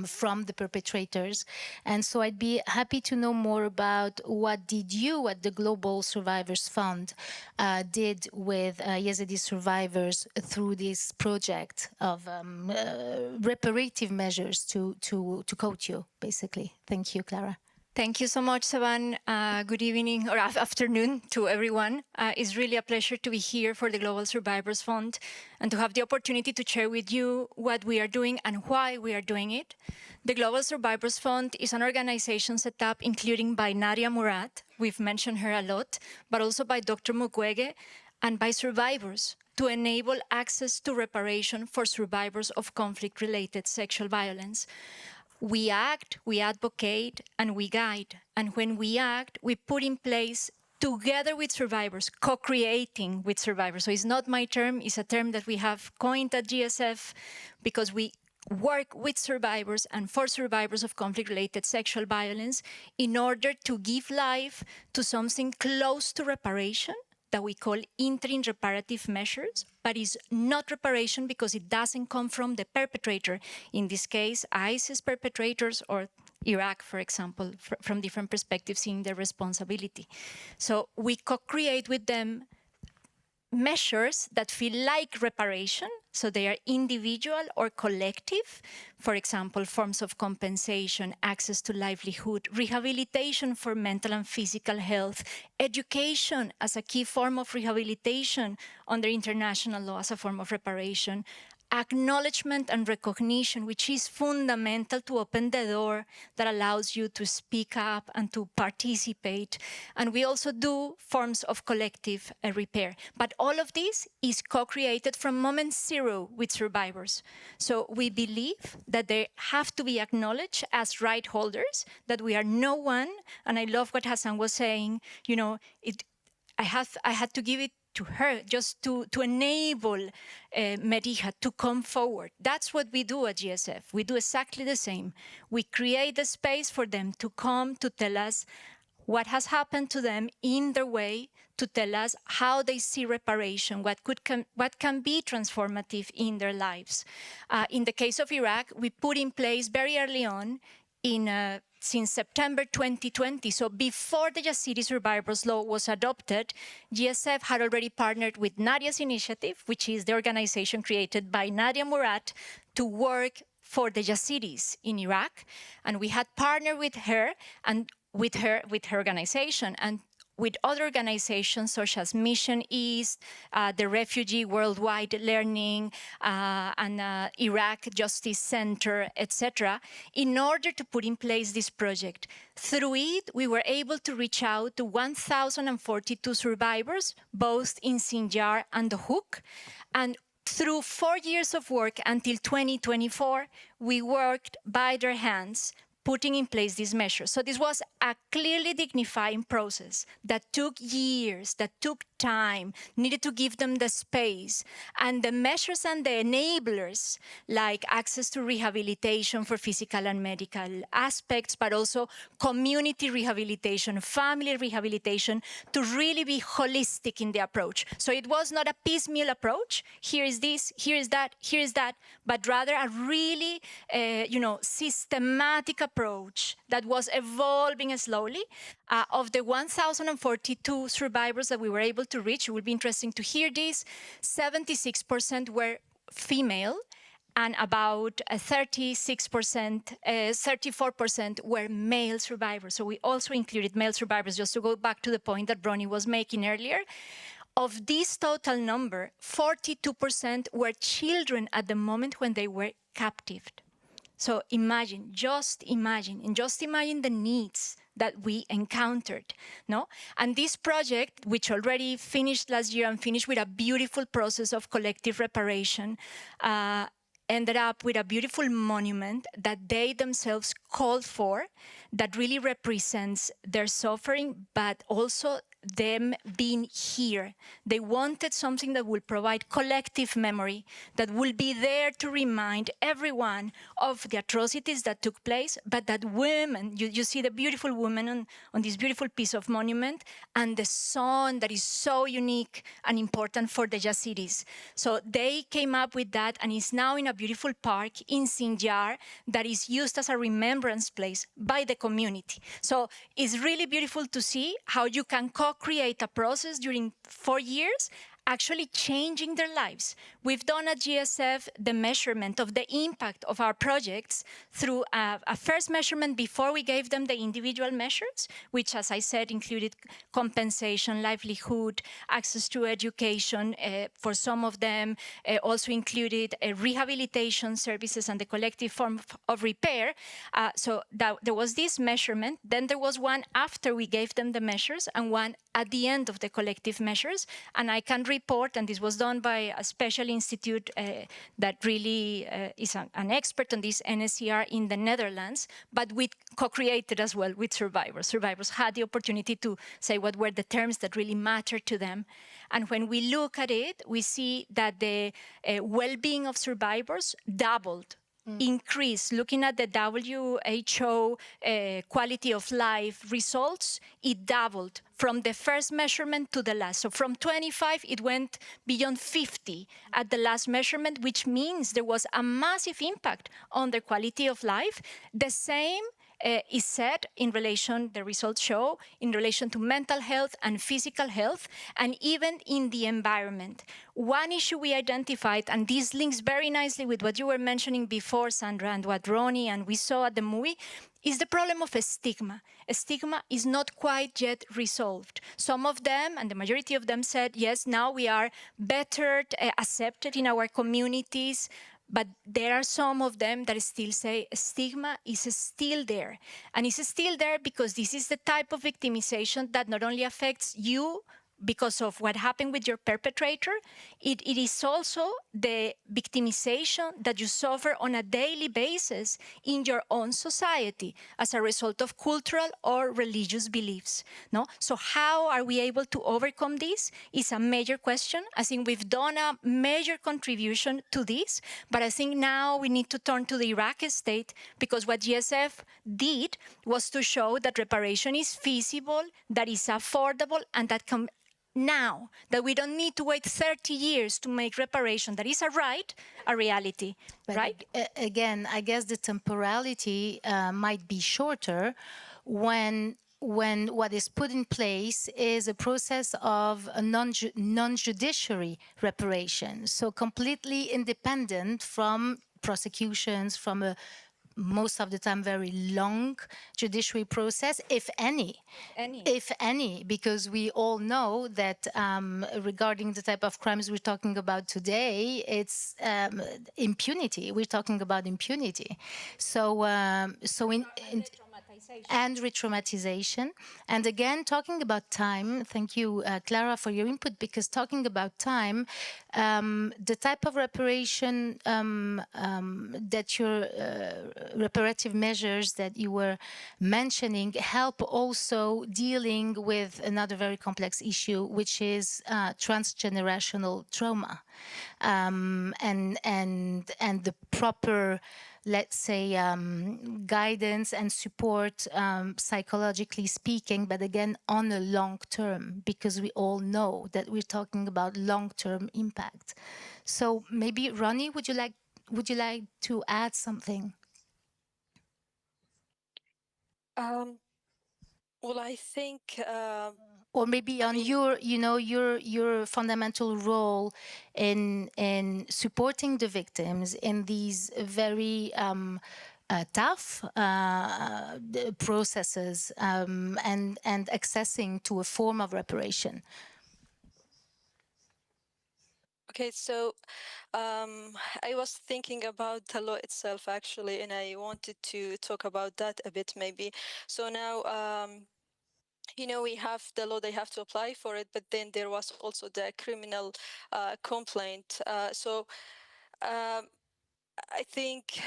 from the perpetrators. And so I'd be happy to know more about what the Global Survivors Fund did with Yazidi survivors through this project of reparative measures to quote you, basically. Thank you, Clara. Thank you so much, Sévane. Good evening or afternoon to everyone. It's really a pleasure to be here for the Global Survivors Fund and to have the opportunity to share with you what we are doing and why we are doing it. The Global Survivors Fund is an organization set up including by Nadia Murad, we've mentioned her a lot, but also by Dr. Mukwege and by survivors to enable access to reparation for survivors of conflict-related sexual violence. We act, we advocate, and we guide. And when we act, we put in place, together with survivors, co-creating with survivors. So it's not my term, it's a term that we have coined at GSF because we work with survivors and for survivors of conflict-related sexual violence in order to give life to something close to reparation that we call interim reparative measures, but is not reparation because it doesn't come from the perpetrator. In this case, ISIS perpetrators or Iraq, for example, from different perspectives, seeing their responsibility. So we co-create with them measures that feel like reparation, so they are individual or collective. For example, forms of compensation, access to livelihood, rehabilitation for mental and physical health, education as a key form of rehabilitation under international law as a form of reparation, acknowledgement and recognition, which is fundamental to open the door that allows you to speak up and to participate. And we also do forms of collective repair. But all of this is co-created from moment zero with survivors. So we believe that they have to be acknowledged as right holders, that we are no one. And I love what Hassan was saying, you know, I had to give it to her, just to enable Meriha to come forward. That's what we do at GSF. We do exactly the same. We create the space for them to come to tell us what has happened to them in their way, to tell us how they see reparation, what can be transformative in their lives. In the case of Iraq, we put in place very early on, since September 2020, so before the Yazidi Survivors Law was adopted, GSF had already partnered with Nadia's initiative, which is the organization created by Nadia Murad to work for the Yazidis in Iraq. And we had partnered with her and with her organization, and with other organizations such as Mission East, the Refugee Worldwide Learning, and Iraq Justice Center, etc., in order to put in place this project. Through it, we were able to reach out to 1,042 survivors, both in Sinjar and the Hook. And through 4 years of work until 2024, we worked by their hands, putting in place these measures. So this was a clearly dignifying process that took years, that took time, needed to give them the space. And the measures and the enablers, like access to rehabilitation for physical and medical aspects, but also community rehabilitation, family rehabilitation, to really be holistic in the approach. So it was not a piecemeal approach, here is this, here is that, here is that, but rather a really systematic approach that was evolving slowly. Of the 1,042 survivors that we were able to reach, it will be interesting to hear this, 76% were female, and about 34% were male survivors. So we also included male survivors, just to go back to the point that Ronny was making earlier. Of this total number, 42% were children at the moment when they were captived. So imagine, just imagine the needs that we encountered, no? And this project, which already finished last year and finished with a beautiful process of collective reparation, ended up with a beautiful monument that they themselves called for, that really represents their suffering, but also them being here. They wanted something that will provide collective memory, that will be there to remind everyone of the atrocities that took place, but that women, you see the beautiful woman on this beautiful piece of monument, and the sun that is so unique and important for the Yazidis. So they came up with that, and is now in a beautiful park in Sinjar that is used as a remembrance place by the community. So it's really beautiful to see how you can co-create a process during 4 years, actually changing their lives. We've done at GSF the measurement of the impact of our projects through a first measurement before we gave them the individual measures, which, as I said, included compensation, livelihood, access to education. For some of them, also included rehabilitation services and the collective form of repair. So there was this measurement. Then there was one after we gave them the measures, and one at the end of the collective measures. And I can report, and this was done by a special institute that really is an expert on this, NSCR in the Netherlands, but we co-created as well with survivors. Survivors had the opportunity to say what were the terms that really mattered to them. And when we look at it, we see that the well-being of survivors doubled, increase. Looking at the WHO quality of life results, it doubled from the first measurement to the last. So from 25, it went beyond 50 at the last measurement, which means there was a massive impact on their quality of life. The same is said in relation, the results show, in relation to mental health and physical health, and even in the environment. One issue we identified, and this links very nicely with what you were mentioning before, Sandra, and what Ronny and we saw at the movie, is the problem of stigma. Stigma is not quite yet resolved. Some of them, and the majority of them, said, yes, now we are better accepted in our communities, but there are some of them that still say stigma is still there. And it's still there because this is the type of victimization that not only affects you because of what happened with your perpetrator, it is also the victimization that you suffer on a daily basis in your own society as a result of cultural or religious beliefs. No? So how are we able to overcome this is a major question. I think we've done a major contribution to this, but I think now we need to turn to the Iraqi state, because what GSF did was to show that reparation is feasible, that is affordable, and that can now, that we don't need to wait 30 years to make reparation, that is a right, a reality, but right? Again, I guess the temporality might be shorter when what is put in place is a process of a non-judiciary reparation, so completely independent from prosecutions, from a most of the time very long judiciary process, if any. If any, because we all know that regarding the type of crimes we're talking about today, it's impunity. We're talking about impunity. So, and re-traumatization. And again, talking about time, thank you, Clara, for your input, because talking about time, the type of reparation that your reparative measures that you were mentioning help also dealing with another very complex issue, which is transgenerational trauma, and the proper, let's say, guidance and support, psychologically speaking, but again, on a long term, because we all know that we're talking about long-term impact. So maybe, Ronny, would you like to add something? Well, I think or maybe on your fundamental role in supporting the victims in these very tough processes, and accessing to a form of reparation. Okay, so I was thinking about the law itself, actually, and I wanted to talk about that a bit, maybe. So now, we have the law, they have to apply for it, but then there was also the criminal complaint. I think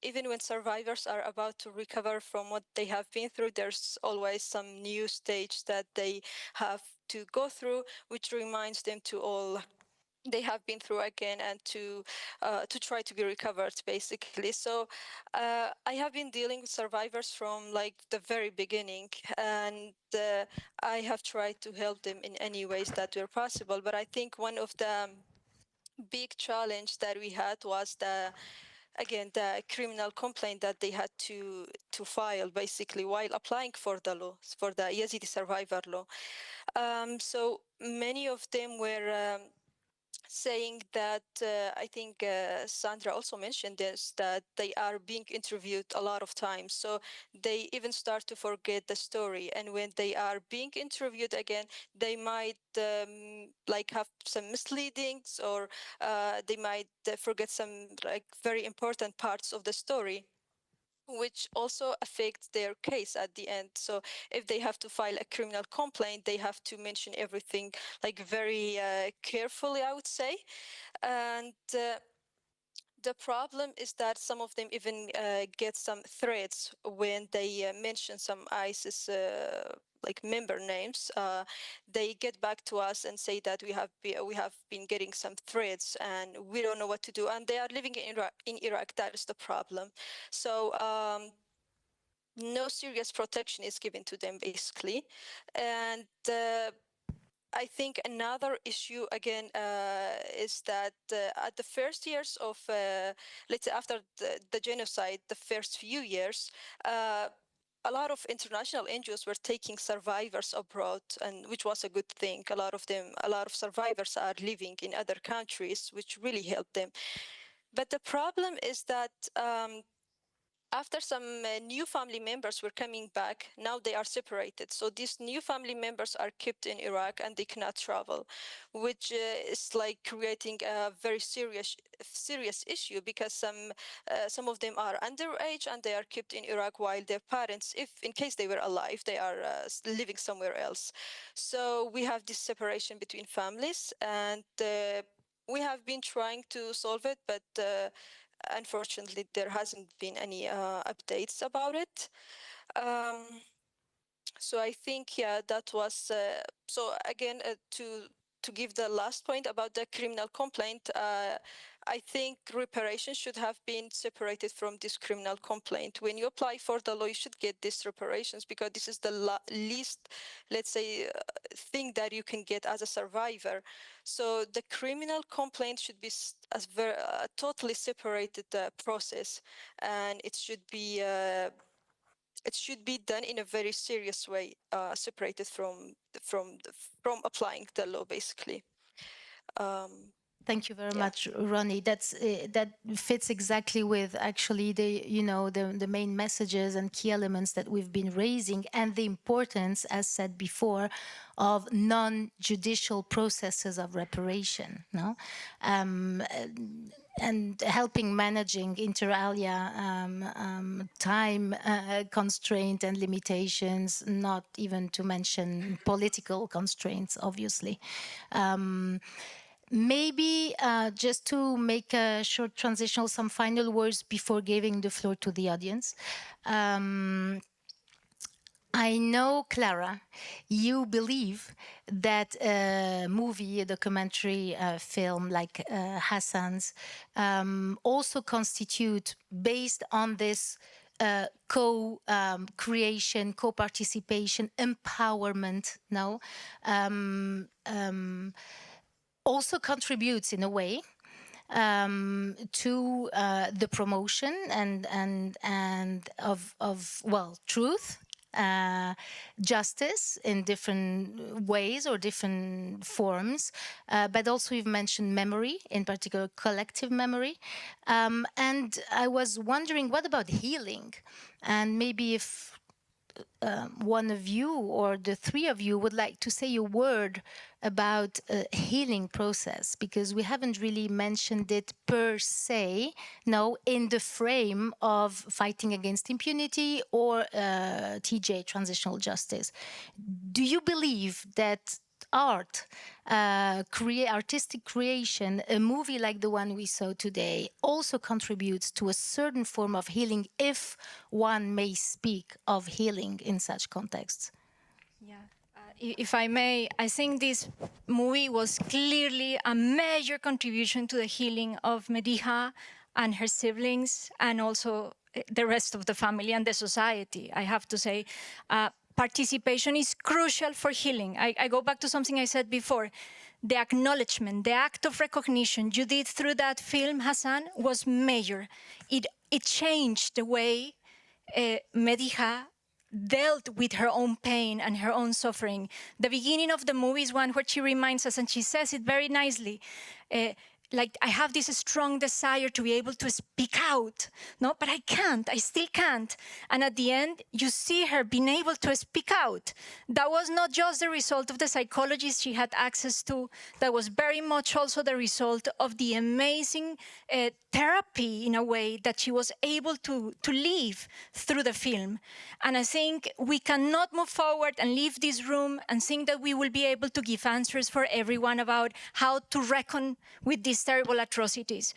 even when survivors are about to recover from what they have been through, there's always some new stage that they have to go through, which reminds them to all they have been through again, and to try to be recovered, basically. So I have been dealing with survivors from like the very beginning, and I have tried to help them in any ways that were possible. But I think one of the big challenge that we had was the criminal complaint that they had to file, basically, while applying for the law, for the Yazidi survivor law. So many of them were saying that, I think Sandra also mentioned this, that they are being interviewed a lot of times. So they even start to forget the story. And when they are being interviewed again, they might like have some misleadings, or they might forget some like very important parts of the story, which also affects their case at the end. So if they have to file a criminal complaint, they have to mention everything like very carefully, I would say. And the problem is that some of them even get some threats when they mention some ISIS like member names. They get back to us and say that we have been getting some threats and we don't know what to do. And they are living in Iraq. That is the problem. So no serious protection is given to them, basically. And I think another issue again is that at the first years of, let's say after the genocide, the first few years, a lot of international NGOs were taking survivors abroad, and which was a good thing. A lot of survivors are living in other countries, which really helped them. But the problem is that after some new family members were coming back, now they are separated. So these new family members are kept in Iraq and they cannot travel, which is like creating a very serious issue, because some of them are underage and they are kept in Iraq while their parents, if in case they were alive, they are living somewhere else. So we have this separation between families, and we have been trying to solve it, but unfortunately, there hasn't been any updates about it. So I think, yeah, that was, so again, to give the last point about the criminal complaint, I think reparation should have been separated from this criminal complaint. When you apply for the law, you should get these reparations, because this is the least, let's say, thing that you can get as a survivor. So the criminal complaint should be as very totally separated process, and it should be done in a very serious way, separated from applying the law, basically. Thank you very Yeah. much, Ronny. That fits exactly with actually the main messages and key elements that we've been raising, and the importance, as said before, of non-judicial processes of reparation. No. And helping managing inter alia time constraint and limitations, not even to mention political constraints, obviously. Maybe just to make a short transitional, some final words before giving the floor to the audience. I know, Clara, you believe that a movie, a documentary film like Hassan's also constitute, based on this co-creation, co-participation, empowerment, no? Also contributes in a way to the promotion and of truth, justice in different ways or different forms, but also you've mentioned memory, in particular collective memory, and I was wondering, what about healing? And maybe if one of you or the three of you would like to say a word about a healing process, because we haven't really mentioned it per se, no, in the frame of fighting against impunity or TJ, transitional justice. Do you believe that art, artistic creation, a movie like the one we saw today, also contributes to a certain form of healing, if one may speak of healing in such contexts? Yeah. If I may, I think this movie was clearly a major contribution to the healing of Mediha and her siblings, and also the rest of the family and the society, I have to say. Participation is crucial for healing. I go back to something I said before. The acknowledgement, the act of recognition you did through that film, Hassan, was major. It changed the way Mediha dealt with her own pain and her own suffering. The beginning of the movie is one where she reminds us, and she says it very nicely, like, I have this strong desire to be able to speak out, no, but I can't, I still can't. And at the end, you see her being able to speak out. That was not just the result of the psychologists she had access to, that was very much also the result of the amazing therapy, in a way, that she was able to live through the film. And I think we cannot move forward and leave this room and think that we will be able to give answers for everyone about how to reckon with these terrible atrocities.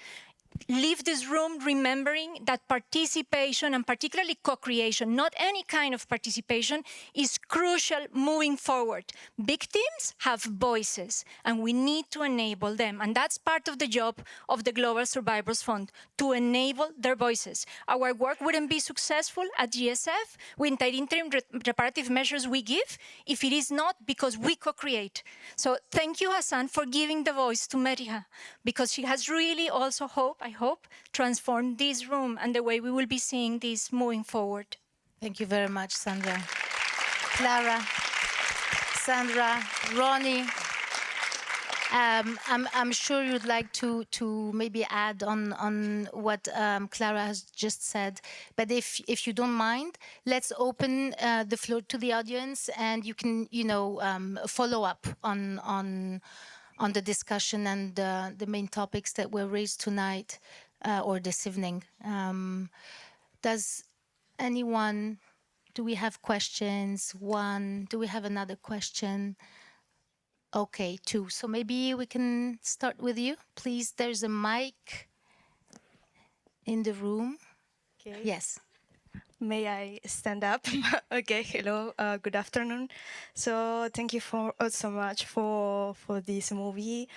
Leave this room remembering that participation, and particularly co-creation, not any kind of participation, is crucial moving forward. Victims have voices, and we need to enable them. And that's part of the job of the Global Survivors Fund, to enable their voices. Our work wouldn't be successful at GSF with the interim reparative measures we give if it is not because we co-create. So thank you, Hassan, for giving the voice to Mediha, because she has really also I hope, transformed this room and the way we will be seeing this moving forward. Thank you very much, Sandra. Clara, Sandra, Ronny, I'm sure you'd like to maybe add on what Clara has just said, but if you don't mind, let's open the floor to the audience, and you can follow up on the discussion and the main topics that were raised tonight or this evening. Does anyone? Do we have questions? One. Do we have another question? Okay, two. So maybe we can start with you, please. There's a mic in the room. Okay. Yes. May I stand up? Okay. Hello. Good afternoon. So thank you so much for this movie,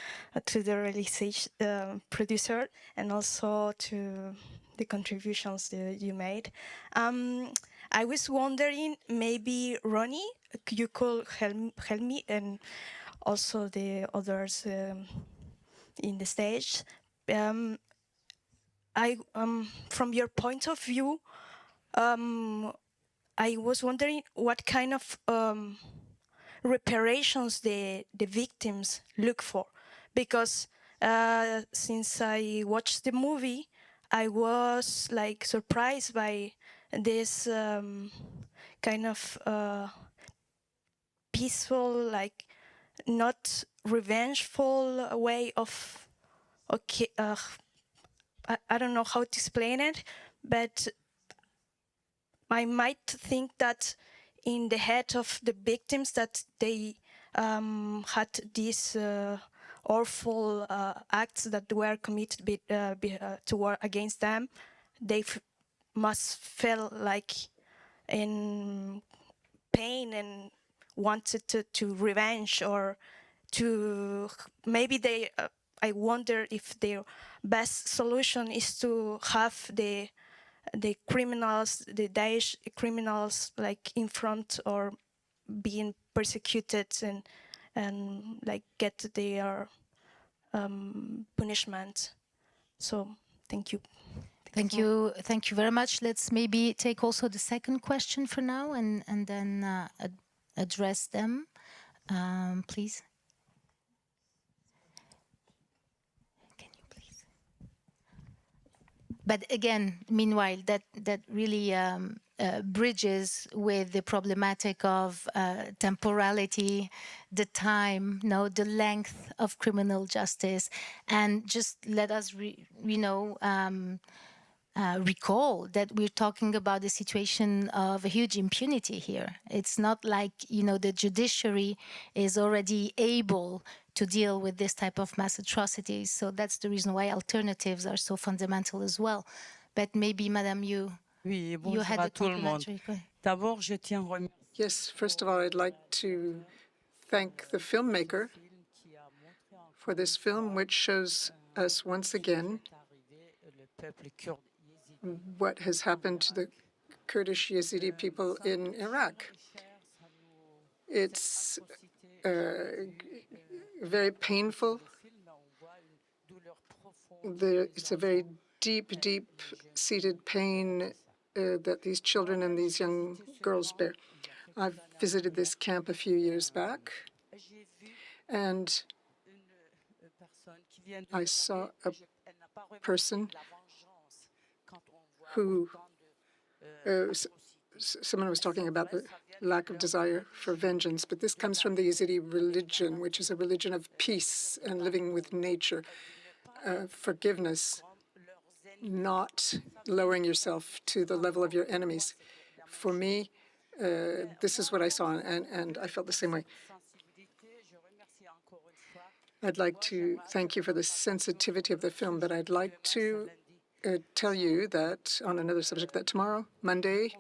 to the realization producer, and also to the contributions that you made. I was wondering, maybe Ronny, you could help me, and also the others in the stage. From your point of view, I was wondering what kind of reparations the victims look for, because since I watched the movie, I was like surprised by this kind of peaceful, like not revengeful way of, okay, I don't know how to explain it, but I might think that in the head of the victims that they had these awful acts that were committed against them, they must feel like in pain and wanted to revenge, or to maybe they. I wonder if their best solution is to have the criminals, the Daesh criminals, like in front, or being persecuted and like get their punishment. So thank you. Thank you very much. Let's maybe take also the second question for now, and then address them, please. Can you please? But again, meanwhile, that really bridges with the problematic of temporality, the time, the length of criminal justice, and just let us, recall that we're talking about a situation of a huge impunity here. It's not like, the judiciary is already able to deal with this type of mass atrocities. So that's the reason why alternatives are so fundamental as well. But maybe, Madame, you had a complimentary. Yes, first of all, I'd like to thank the filmmaker for this film, which shows us once again what has happened to the Kurdish Yazidi people in Iraq. It's very painful. It's a very deep-seated pain that these children and these young girls bear. I've visited this camp a few years back, and I saw a person who, someone was talking about the lack of desire for vengeance, but this comes from the Yazidi religion, which is a religion of peace and living with nature, forgiveness, not lowering yourself to the level of your enemies. For me, this is what I saw, and I felt the same way. I'd like to thank you for the sensitivity of the film, but I'd like to tell you that, on another subject, that tomorrow, Monday,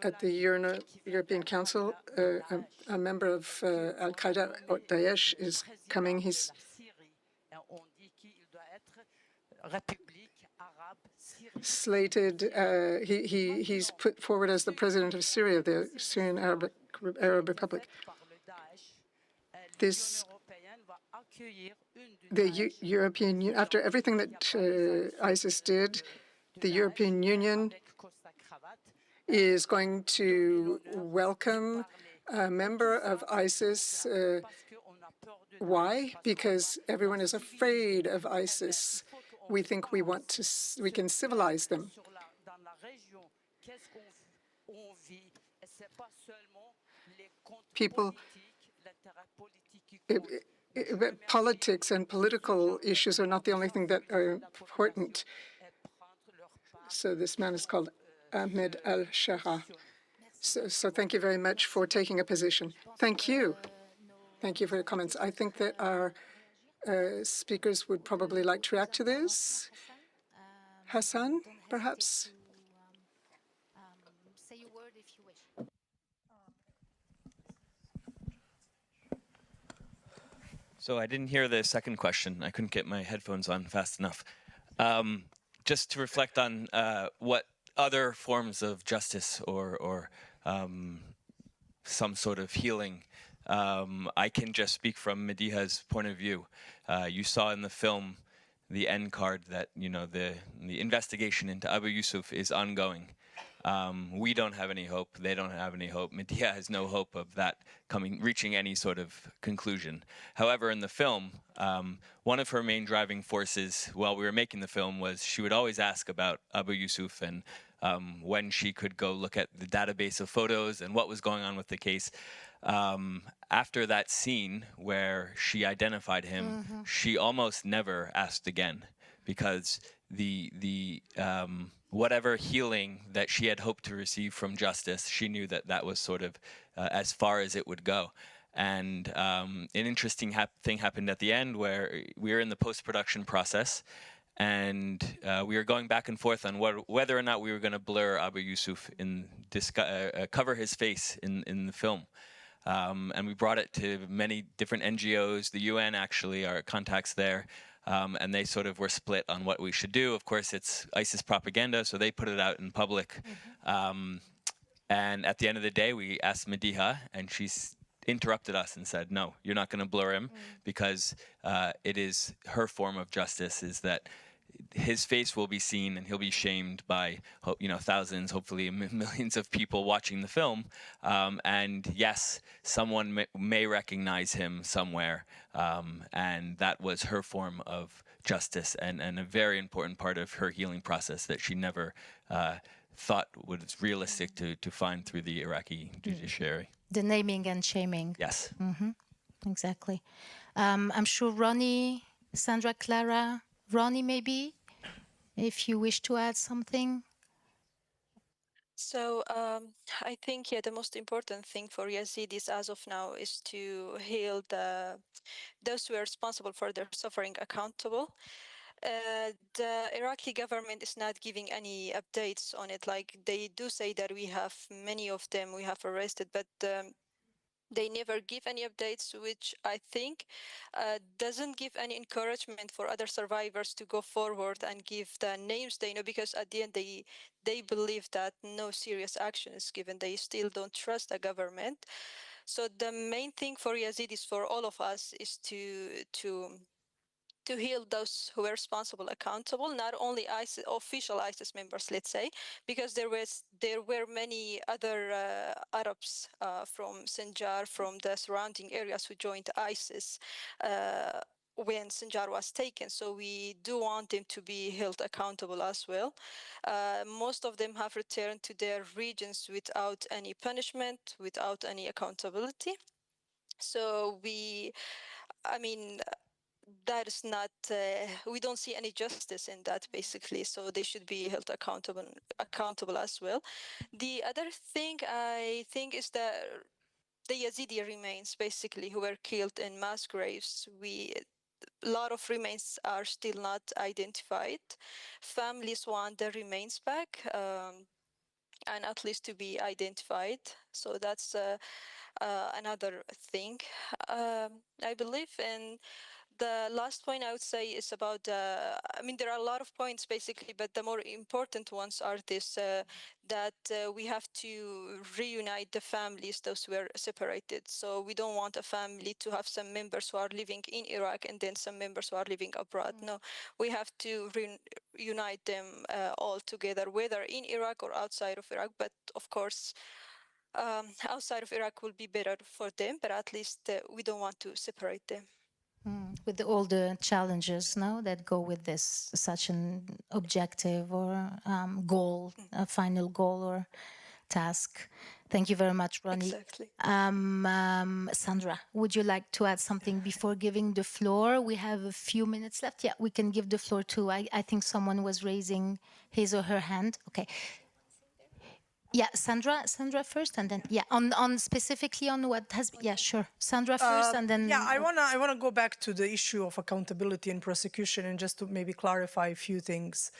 at the European Council, a member of Al-Qaeda or Daesh is coming. He's slated, he's put forward as the president of Syria, the Syrian Arab Republic. The European Union, after everything that ISIS did, the European Union is going to welcome a member of ISIS. Why? Because everyone is afraid of ISIS. We think we can civilize them. People, but politics and political issues are not the only thing that are important. So this man is called Ahmed al-Shara. So thank you very much for taking a position. Thank you. Thank you for your comments. I think that our speakers would probably like to react to this. Hassan, perhaps? Say a word if you wish. So I didn't hear the second question. I couldn't get my headphones on fast enough. Just to reflect on what other forms of justice or some sort of healing. I can just speak from Mediha's point of view. You saw in the film the end card that the investigation into Abu Yusuf is ongoing. We don't have any hope. They don't have any hope. Mediha has no hope of that reaching any sort of conclusion. However, in the film, one of her main driving forces while we were making the film was she would always ask about Abu Yusuf and when she could go look at the database of photos and what was going on with the case. After that scene where she identified him, she almost never asked again because the whatever healing that she had hoped to receive from justice, she knew that that was sort of as far as it would go. And an interesting thing happened at the end where we were in the post-production process and we were going back and forth on whether or not we were going to blur Abu Yusuf and cover his face in the film. And we brought it to many different NGOs, the UN actually, our contacts there, and they sort of were split on what we should do. Of course, it's ISIS propaganda, so they put it out in public. And at the end of the day, we asked Mediha, and she interrupted us and said, no, you're not going to blur him because it is her form of justice is that his face will be seen and he'll be shamed by thousands, hopefully millions of people watching the film. And yes, someone may recognize him somewhere. And that was her form of justice and a very important part of her healing process that she never thought was realistic to find through the Iraqi judiciary. The naming and shaming. Yes. Exactly. I'm sure Ronny, Sandra, Clara, Ronny maybe, if you wish to add something. So I think, the most important thing for Yazidis as of now is to hold those who are responsible for their suffering accountable. The Iraqi government is not giving any updates on it. Like they do say that we have many of them we have arrested, but they never give any updates, which I think doesn't give any encouragement for other survivors to go forward and give the names they know, because at the end they believe that no serious action is given. They still don't trust the government. So the main thing for Yazidis, for all of us, is to hold those who were responsible accountable, not only ISIS, official ISIS members, let's say, because there were many other Arabs from Sinjar, from the surrounding areas, who joined ISIS when Sinjar was taken. So we do want them to be held accountable as well. Most of them have returned to their regions without any punishment, without any accountability. So that is not, we don't see any justice in that, basically. So they should be held accountable as well. The other thing I think is that the Yazidi remains, basically, who were killed in mass graves. A lot of remains are still not identified. Families want their remains back, and at least to be identified. So that's another thing. I believe in the last point I would say is about, there are a lot of points basically, but the more important ones are this, that we have to reunite the families, those who were separated. So we don't want a family to have some members who are living in Iraq and then some members who are living abroad. No, we have to reunite them all together, whether in Iraq or outside of Iraq. But of course, outside of Iraq will be better for them, but at least we don't want to separate them. With all the challenges now that go with this, such an objective or goal, a final goal or task. Thank you very much, Ronny. Exactly. Sandra, would you like to add something before giving the floor? We have a few minutes left. Yeah, we can give the floor to, I think someone was raising his or her hand. Okay. Yeah, Sandra first, and then on specifically on what has sure, Sandra first, and then I wanna go back to the issue of accountability and prosecution, and just to maybe clarify a few things.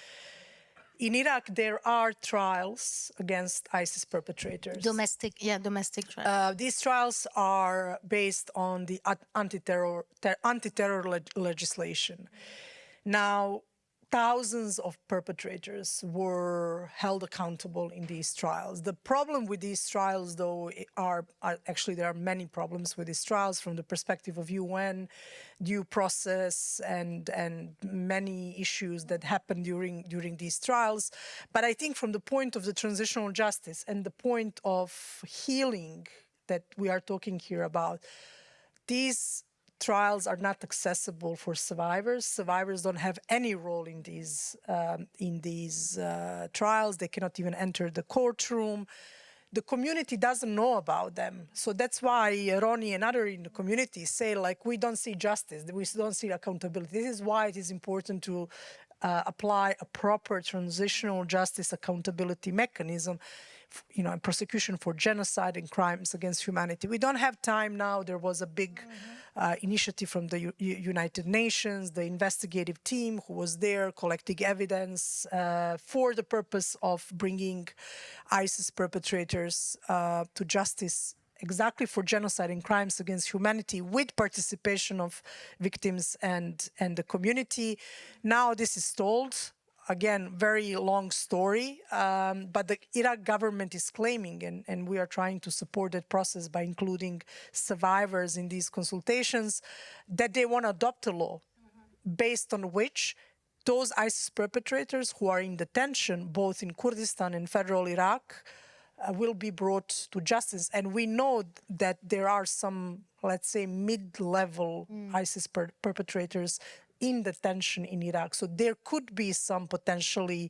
In Iraq, there are trials against ISIS perpetrators. Domestic trials. These trials are based on the anti-terror legislation. Now, thousands of perpetrators were held accountable in these trials. The problem with these trials, though, are actually there are many problems with these trials from the perspective of UN, due process, and many issues that happen during these trials. But I think from the point of the transitional justice and the point of healing that we are talking here about, these trials are not accessible for survivors. Survivors don't have any role in these trials. They cannot even enter the courtroom. The community doesn't know about them. So that's why Ronny and others in the community say, like, we don't see justice, we don't see accountability. This is why it is important to apply a proper transitional justice accountability mechanism, and prosecution for genocide and crimes against humanity. We don't have time now. There was a big initiative from the United Nations, the investigative team who was there collecting evidence for the purpose of bringing ISIS perpetrators to justice, exactly for genocide and crimes against humanity, with participation of victims and the community. Now this is stalled. Again, very long story, but the Iraq government is claiming, and we are trying to support that process by including survivors in these consultations, that they want to adopt a law based on which those ISIS perpetrators who are in detention, both in Kurdistan and federal Iraq, will be brought to justice. And we know that there are some, let's say, mid-level ISIS perpetrators in detention in Iraq. So there could be some potentially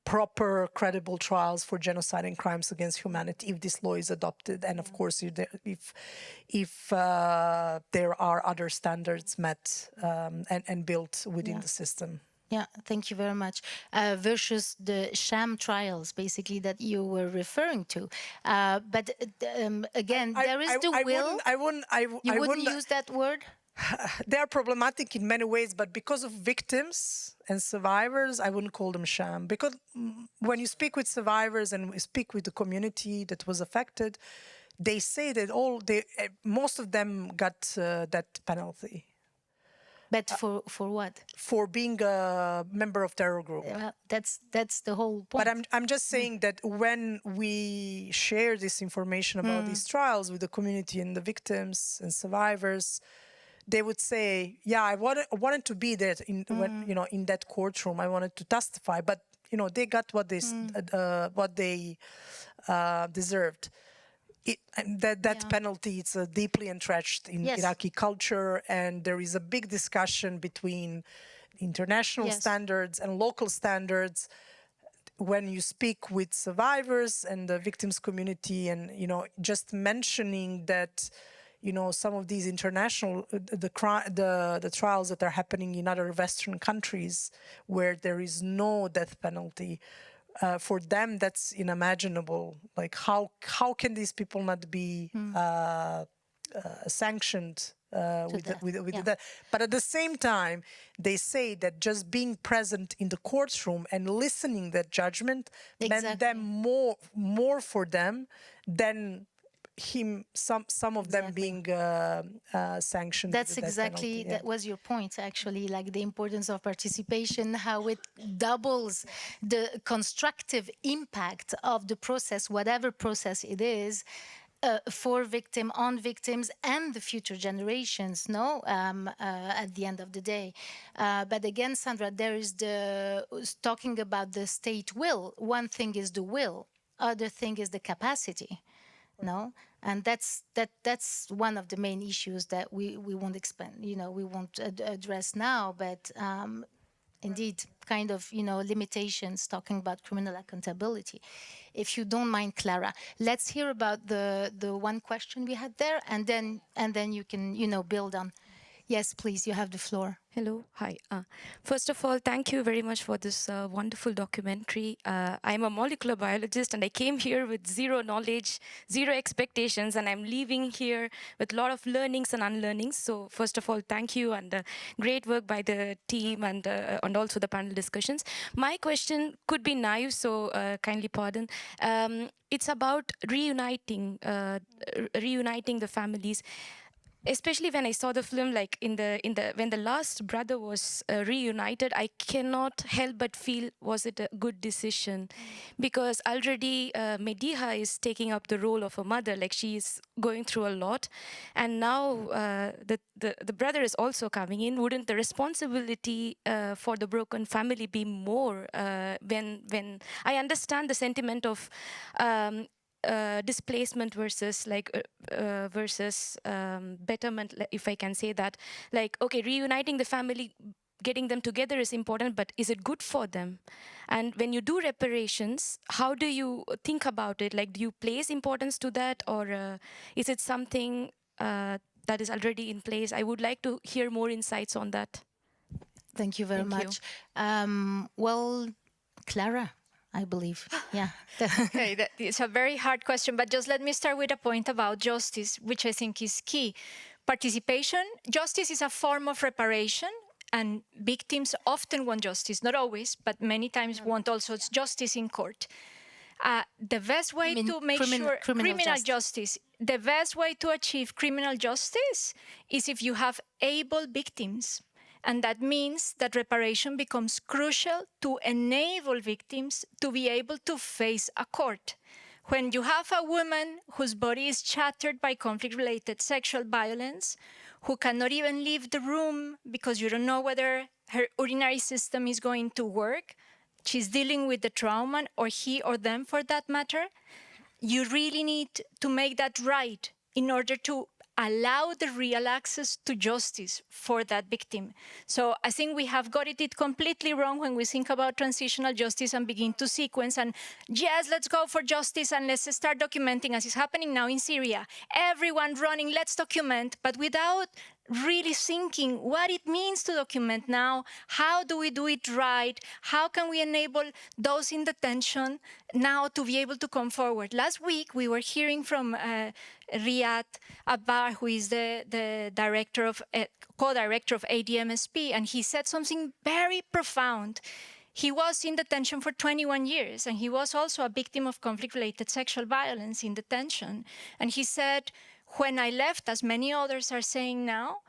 proper, credible trials for genocide and crimes against humanity if this law is adopted. And of course, if there are other standards met and built within the system. Yeah, thank you very much. Versus the sham trials, basically, that you were referring to. But again, there is the will. You wouldn't use that word? They are problematic in many ways, but because of victims and survivors, I wouldn't call them sham. Because when you speak with survivors and we speak with the community that was affected, they say that most of them got that penalty. But for what? For being a member of terror group. Well, that's the whole point. But I'm just saying that when we share this information about these trials with the community and the victims and survivors, they would say, "Yeah, I wanted to be there in that courtroom. I wanted to testify, but they got what they deserved." That penalty, it's deeply entrenched in Iraqi culture, and there is a big discussion between international standards and local standards when you speak with survivors and the victims community, and just mentioning that some of these international the trials that are happening in other Western countries where there is no death penalty. For them, that's unimaginable. Like, how can these people not be sanctioned with that? But at the same time, they say that just being present in the courtroom and listening that judgment meant them more for them than some of them being sanctioned. That's exactly, that was your point, actually, like the importance of participation, how it doubles the constructive impact of the process, whatever process it is, for victims and the future generations, at the end of the day. But again, Sandra, there is talking about the state will. One thing is the will, other thing is the capacity. No, and that's one of the main issues that we won't expand. We won't address now, but indeed, kind of limitations talking about criminal accountability. If you don't mind, Clara, let's hear about the one question we had there, and then you can build on. Yes, please, you have the floor. Hello, hi. First of all, thank you very much for this wonderful documentary. I'm a molecular biologist and I came here with zero knowledge, zero expectations, and I'm leaving here with a lot of learnings and unlearnings. So first of all, thank you, and great work by the team, and also the panel discussions. My question could be naive, so kindly pardon. It's about reuniting the families. Especially when I saw the film, like when the last brother was reunited, I cannot help but feel, was it a good decision? Because already Mediha is taking up the role of a mother, like she is going through a lot, and now the brother is also coming in. Wouldn't the responsibility for the broken family be more when I understand the sentiment of displacement versus betterment, if I can say that. Like, okay, reuniting the family, getting them together is important, but is it good for them? And when you do reparations, how do you think about it? Like, do you place importance to that, or is it something that is already in place? I would like to hear more insights on that. Thank you very much. Well, Clara, I believe. Yeah. Okay, it's a very hard question, but just let me start with a point about justice, which I think is key. Participation, justice is a form of reparation, and victims often want justice, not always, but many times want also justice in court. The best way to make sure criminal justice, the best way to achieve criminal justice is if you have able victims. And that means that reparation becomes crucial to enable victims to be able to face a court. When you have a woman whose body is shattered by conflict-related sexual violence, who cannot even leave the room because you don't know whether her urinary system is going to work, she's dealing with the trauma, or he or them for that matter, you really need to make that right in order to allow the real access to justice for that victim. So I think we have got it completely wrong when we think about transitional justice and begin to sequence and, yes, let's go for justice and let's start documenting, as is happening now in Syria. Everyone running, let's document, but without really thinking what it means to document now, how do we do it right, how can we enable those in detention now to be able to come forward. Last week, we were hearing from Riyad Abbar, who is the director of, co-director of ADMSP, and he said something very profound. He was in detention for 21 years, and he was also a victim of conflict-related sexual violence in detention. And he said, when I left, as many others are saying now,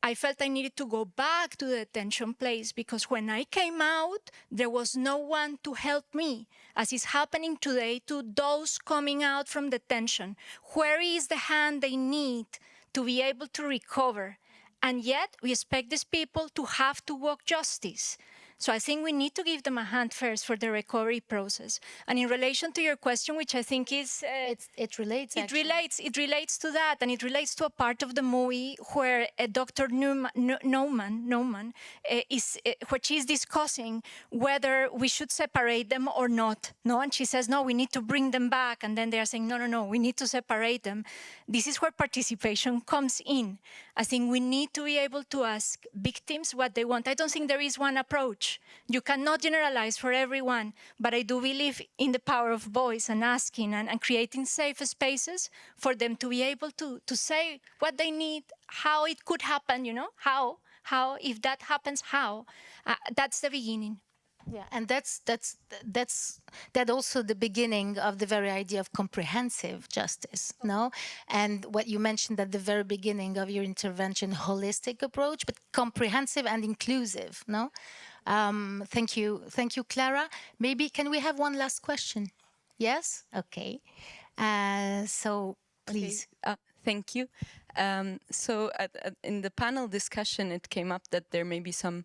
I felt I needed to go back to the detention place because when I came out, there was no one to help me, as is happening today to those coming out from detention. Where is the hand they need to be able to recover? And yet, we expect these people to have to walk justice. So I think we need to give them a hand first for the recovery process. And in relation to your question, which I think is... it relates to that, and it relates to a part of the movie where Dr. Neumann is, where she's discussing whether we should separate them or not. No, and she says, no, we need to bring them back. And then they are saying, no, we need to separate them. This is where participation comes in. I think we need to be able to ask victims what they want. I don't think there is one approach. You cannot generalize for everyone, but I do believe in the power of voice and asking and creating safe spaces for them to be able to say what they need, how it could happen, you know, how if that happens, how. That's the beginning. Yeah, and that's also the beginning of the very idea of comprehensive justice, no? And what you mentioned at the very beginning of your intervention, holistic approach, but comprehensive and inclusive, no? Thank you, Clara. Maybe can we have one last question? Yes? Okay. So please. Okay. Thank you. So in the panel discussion, it came up that there may be some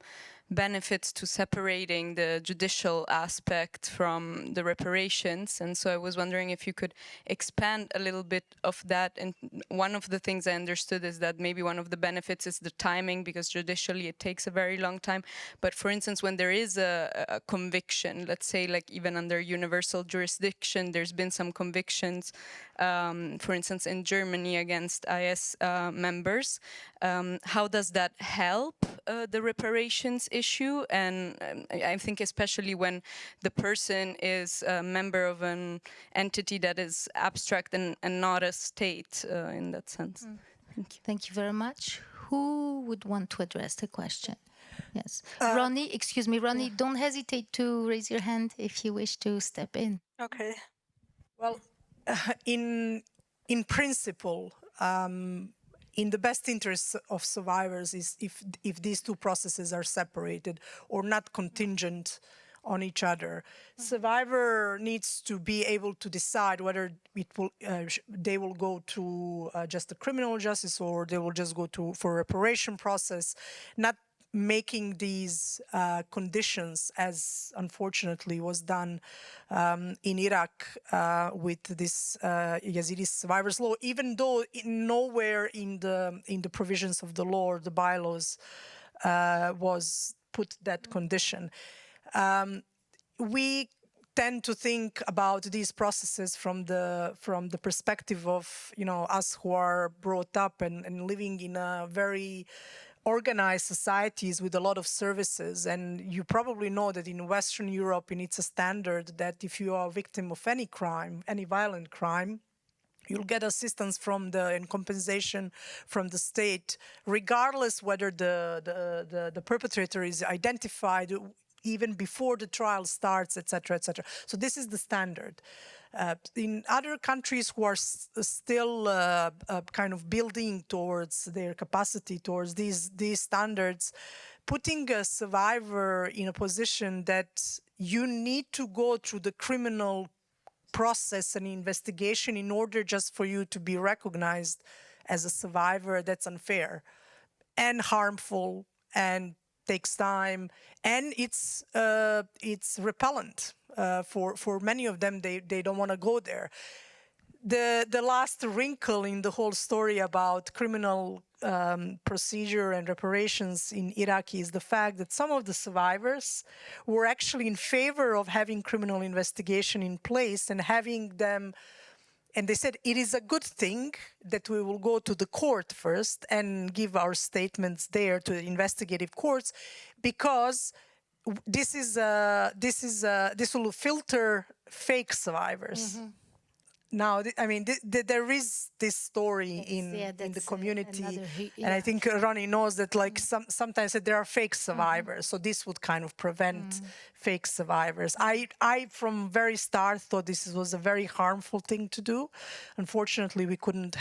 benefits to separating the judicial aspect from the reparations. And so I was wondering if you could expand a little bit of that. And one of the things I understood is that maybe one of the benefits is the timing, because judicially it takes a very long time. But for instance, when there is a conviction, let's say like even under universal jurisdiction, there's been some convictions, for instance, in Germany against IS members. How does that help the reparations issue? And I think especially when the person is a member of an entity that is abstract and not a state in that sense. Thank you. Thank you very much. Who would want to address the question? Yes. Ronny, excuse me, Ronny, don't hesitate to raise your hand if you wish to step in. Okay. Well, in principle, in the best interest of survivors is if these two processes are separated or not contingent on each other. Survivor needs to be able to decide whether it will they will go to just the criminal justice or they will just go for reparation process, not making these conditions, as unfortunately was done in Iraq with this Yazidi survivors law, even though nowhere in the provisions of the law or the bylaws was put that condition. We tend to think about these processes from the perspective of, you know, us who are brought up and living in a very organized societies with a lot of services. And you probably know that in Western Europe, it's a standard that if you are a victim of any crime, any violent crime, you'll get assistance from and compensation from the state, regardless whether the perpetrator is identified even before the trial starts, etc., etc. So this is the standard. In other countries who are still kind of building towards their capacity towards these standards, putting a survivor in a position that you need to go through the criminal process and investigation in order just for you to be recognized as a survivor, that's unfair and harmful and takes time, and it's repellent for many of them. They don't want to go there. The last wrinkle in the whole story about criminal procedure and reparations in Iraq is the fact that some of the survivors were actually in favor of having criminal investigation in place and having them. And they said, it is a good thing that we will go to the court first and give our statements there to the investigative courts, because this will filter fake survivors. Mm-hmm. Now, I mean, there is this story in the community, and I think Ronny knows that, like, sometimes there are fake survivors, so this would kind of prevent fake survivors. I from very start thought this was a very harmful thing to do. Unfortunately, we couldn't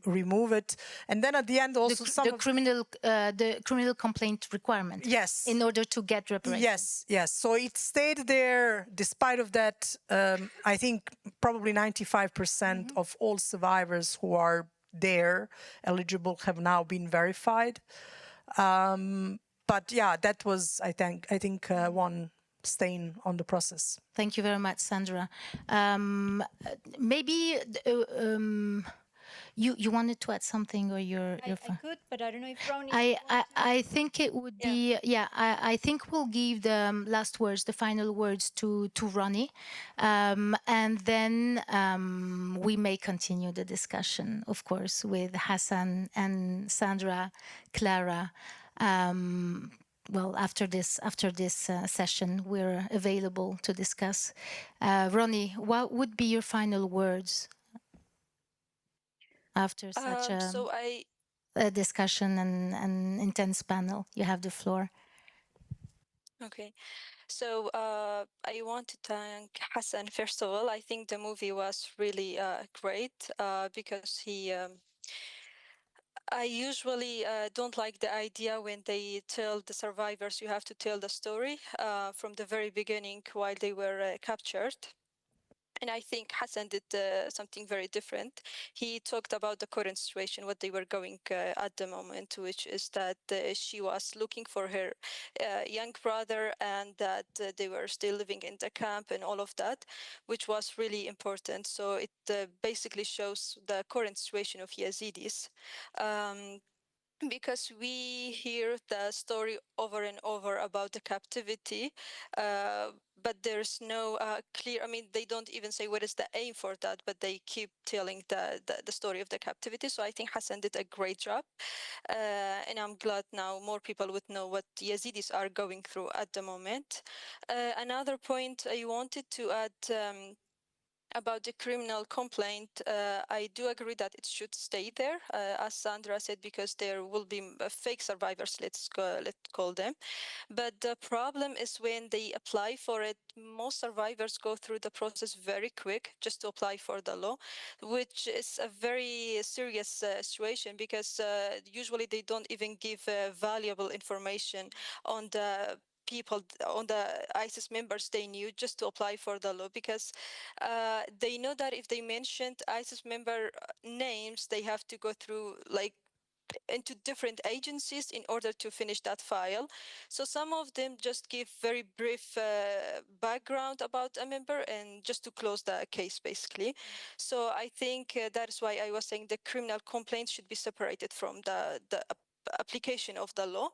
remove it, and then at the end also the criminal complaint requirement. Yes. In order to get reparations. Yes. So it stayed there despite of that. I think probably 95% of all survivors who are there eligible have now been verified. But yeah, that was, I think one stain on the process. Thank you very much, Sandra. Maybe you wanted to add something, or you're I could, but I don't know if Ronny. I think it would be I think we'll give the last words, the final words to Ronny, and then we may continue the discussion, of course, with Hassan and Sandra, Clara. Well, after this session, we're available to discuss. Ronny, what would be your final words after such a discussion and intense panel? You have the floor. Okay. So I want to thank Hassan, first of all. I think the movie was really great because I usually don't like the idea when they tell the survivors you have to tell the story from the very beginning while they were captured. And I think Hassan did something very different. He talked about the current situation, what they were going at the moment, which is that she was looking for her young brother and that they were still living in the camp and all of that, which was really important. So it basically shows the current situation of Yazidis. Because we hear the story over and over about the captivity, but there's no clear, I mean, they don't even say what is the aim for that, but they keep telling the story of the captivity. So I think Hassan did a great job. And I'm glad now more people would know what Yazidis are going through at the moment. Another point I wanted to add, about the criminal complaint, I do agree that it should stay there, as Sandra said, because there will be fake survivors, let's call them. But the problem is when they apply for it, most survivors go through the process very quick just to apply for the law, which is a very serious situation because usually they don't even give valuable information on the people, on the ISIS members they knew just to apply for the law, because they know that if they mentioned ISIS member names, they have to go through like into different agencies in order to finish that file. So some of them just give very brief background about a member and just to close the case basically. So I think that is why I was saying the criminal complaints should be separated from the application of the law,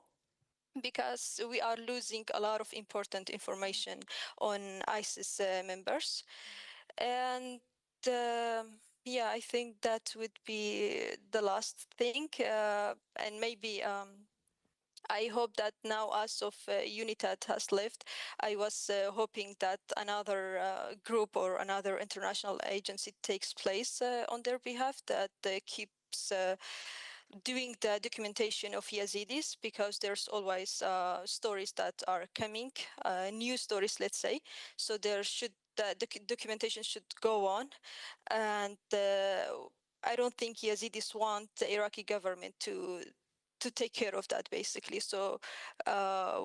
because we are losing a lot of important information on ISIS members. And yeah, I think that would be the last thing. And maybe I hope that now, as of UNITAD has left, I was hoping that another group or another international agency takes place on their behalf that keeps doing the documentation of Yazidis, because there's always stories that are coming, new stories, let's say. So there should the documentation should go on, and I don't think Yazidis want the Iraqi government to take care of that, basically. So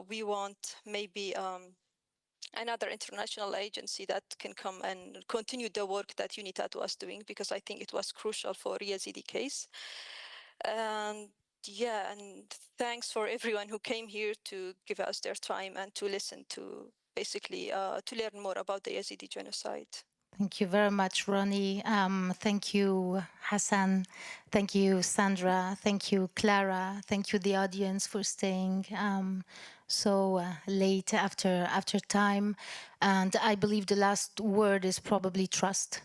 we want maybe another international agency that can come and continue the work that UNITAD was doing, because I think it was crucial for Yazidi case. And yeah, and thanks for everyone who came here to give us their time and to listen to basically to learn more about the Yazidi genocide. Thank you very much, Ronny. Thank you, Hassan. Thank you, Sandra. Thank you, Clara. Thank you, the audience, for staying so late after time. And I believe the last word is probably trust.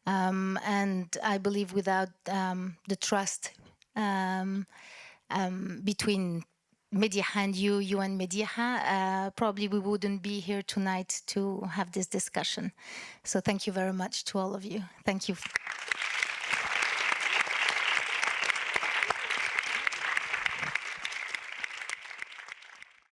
And I believe without the trust between Mediha and you and Mediha, probably we wouldn't be here tonight to have this discussion. So thank you very much to all of you. Thank you.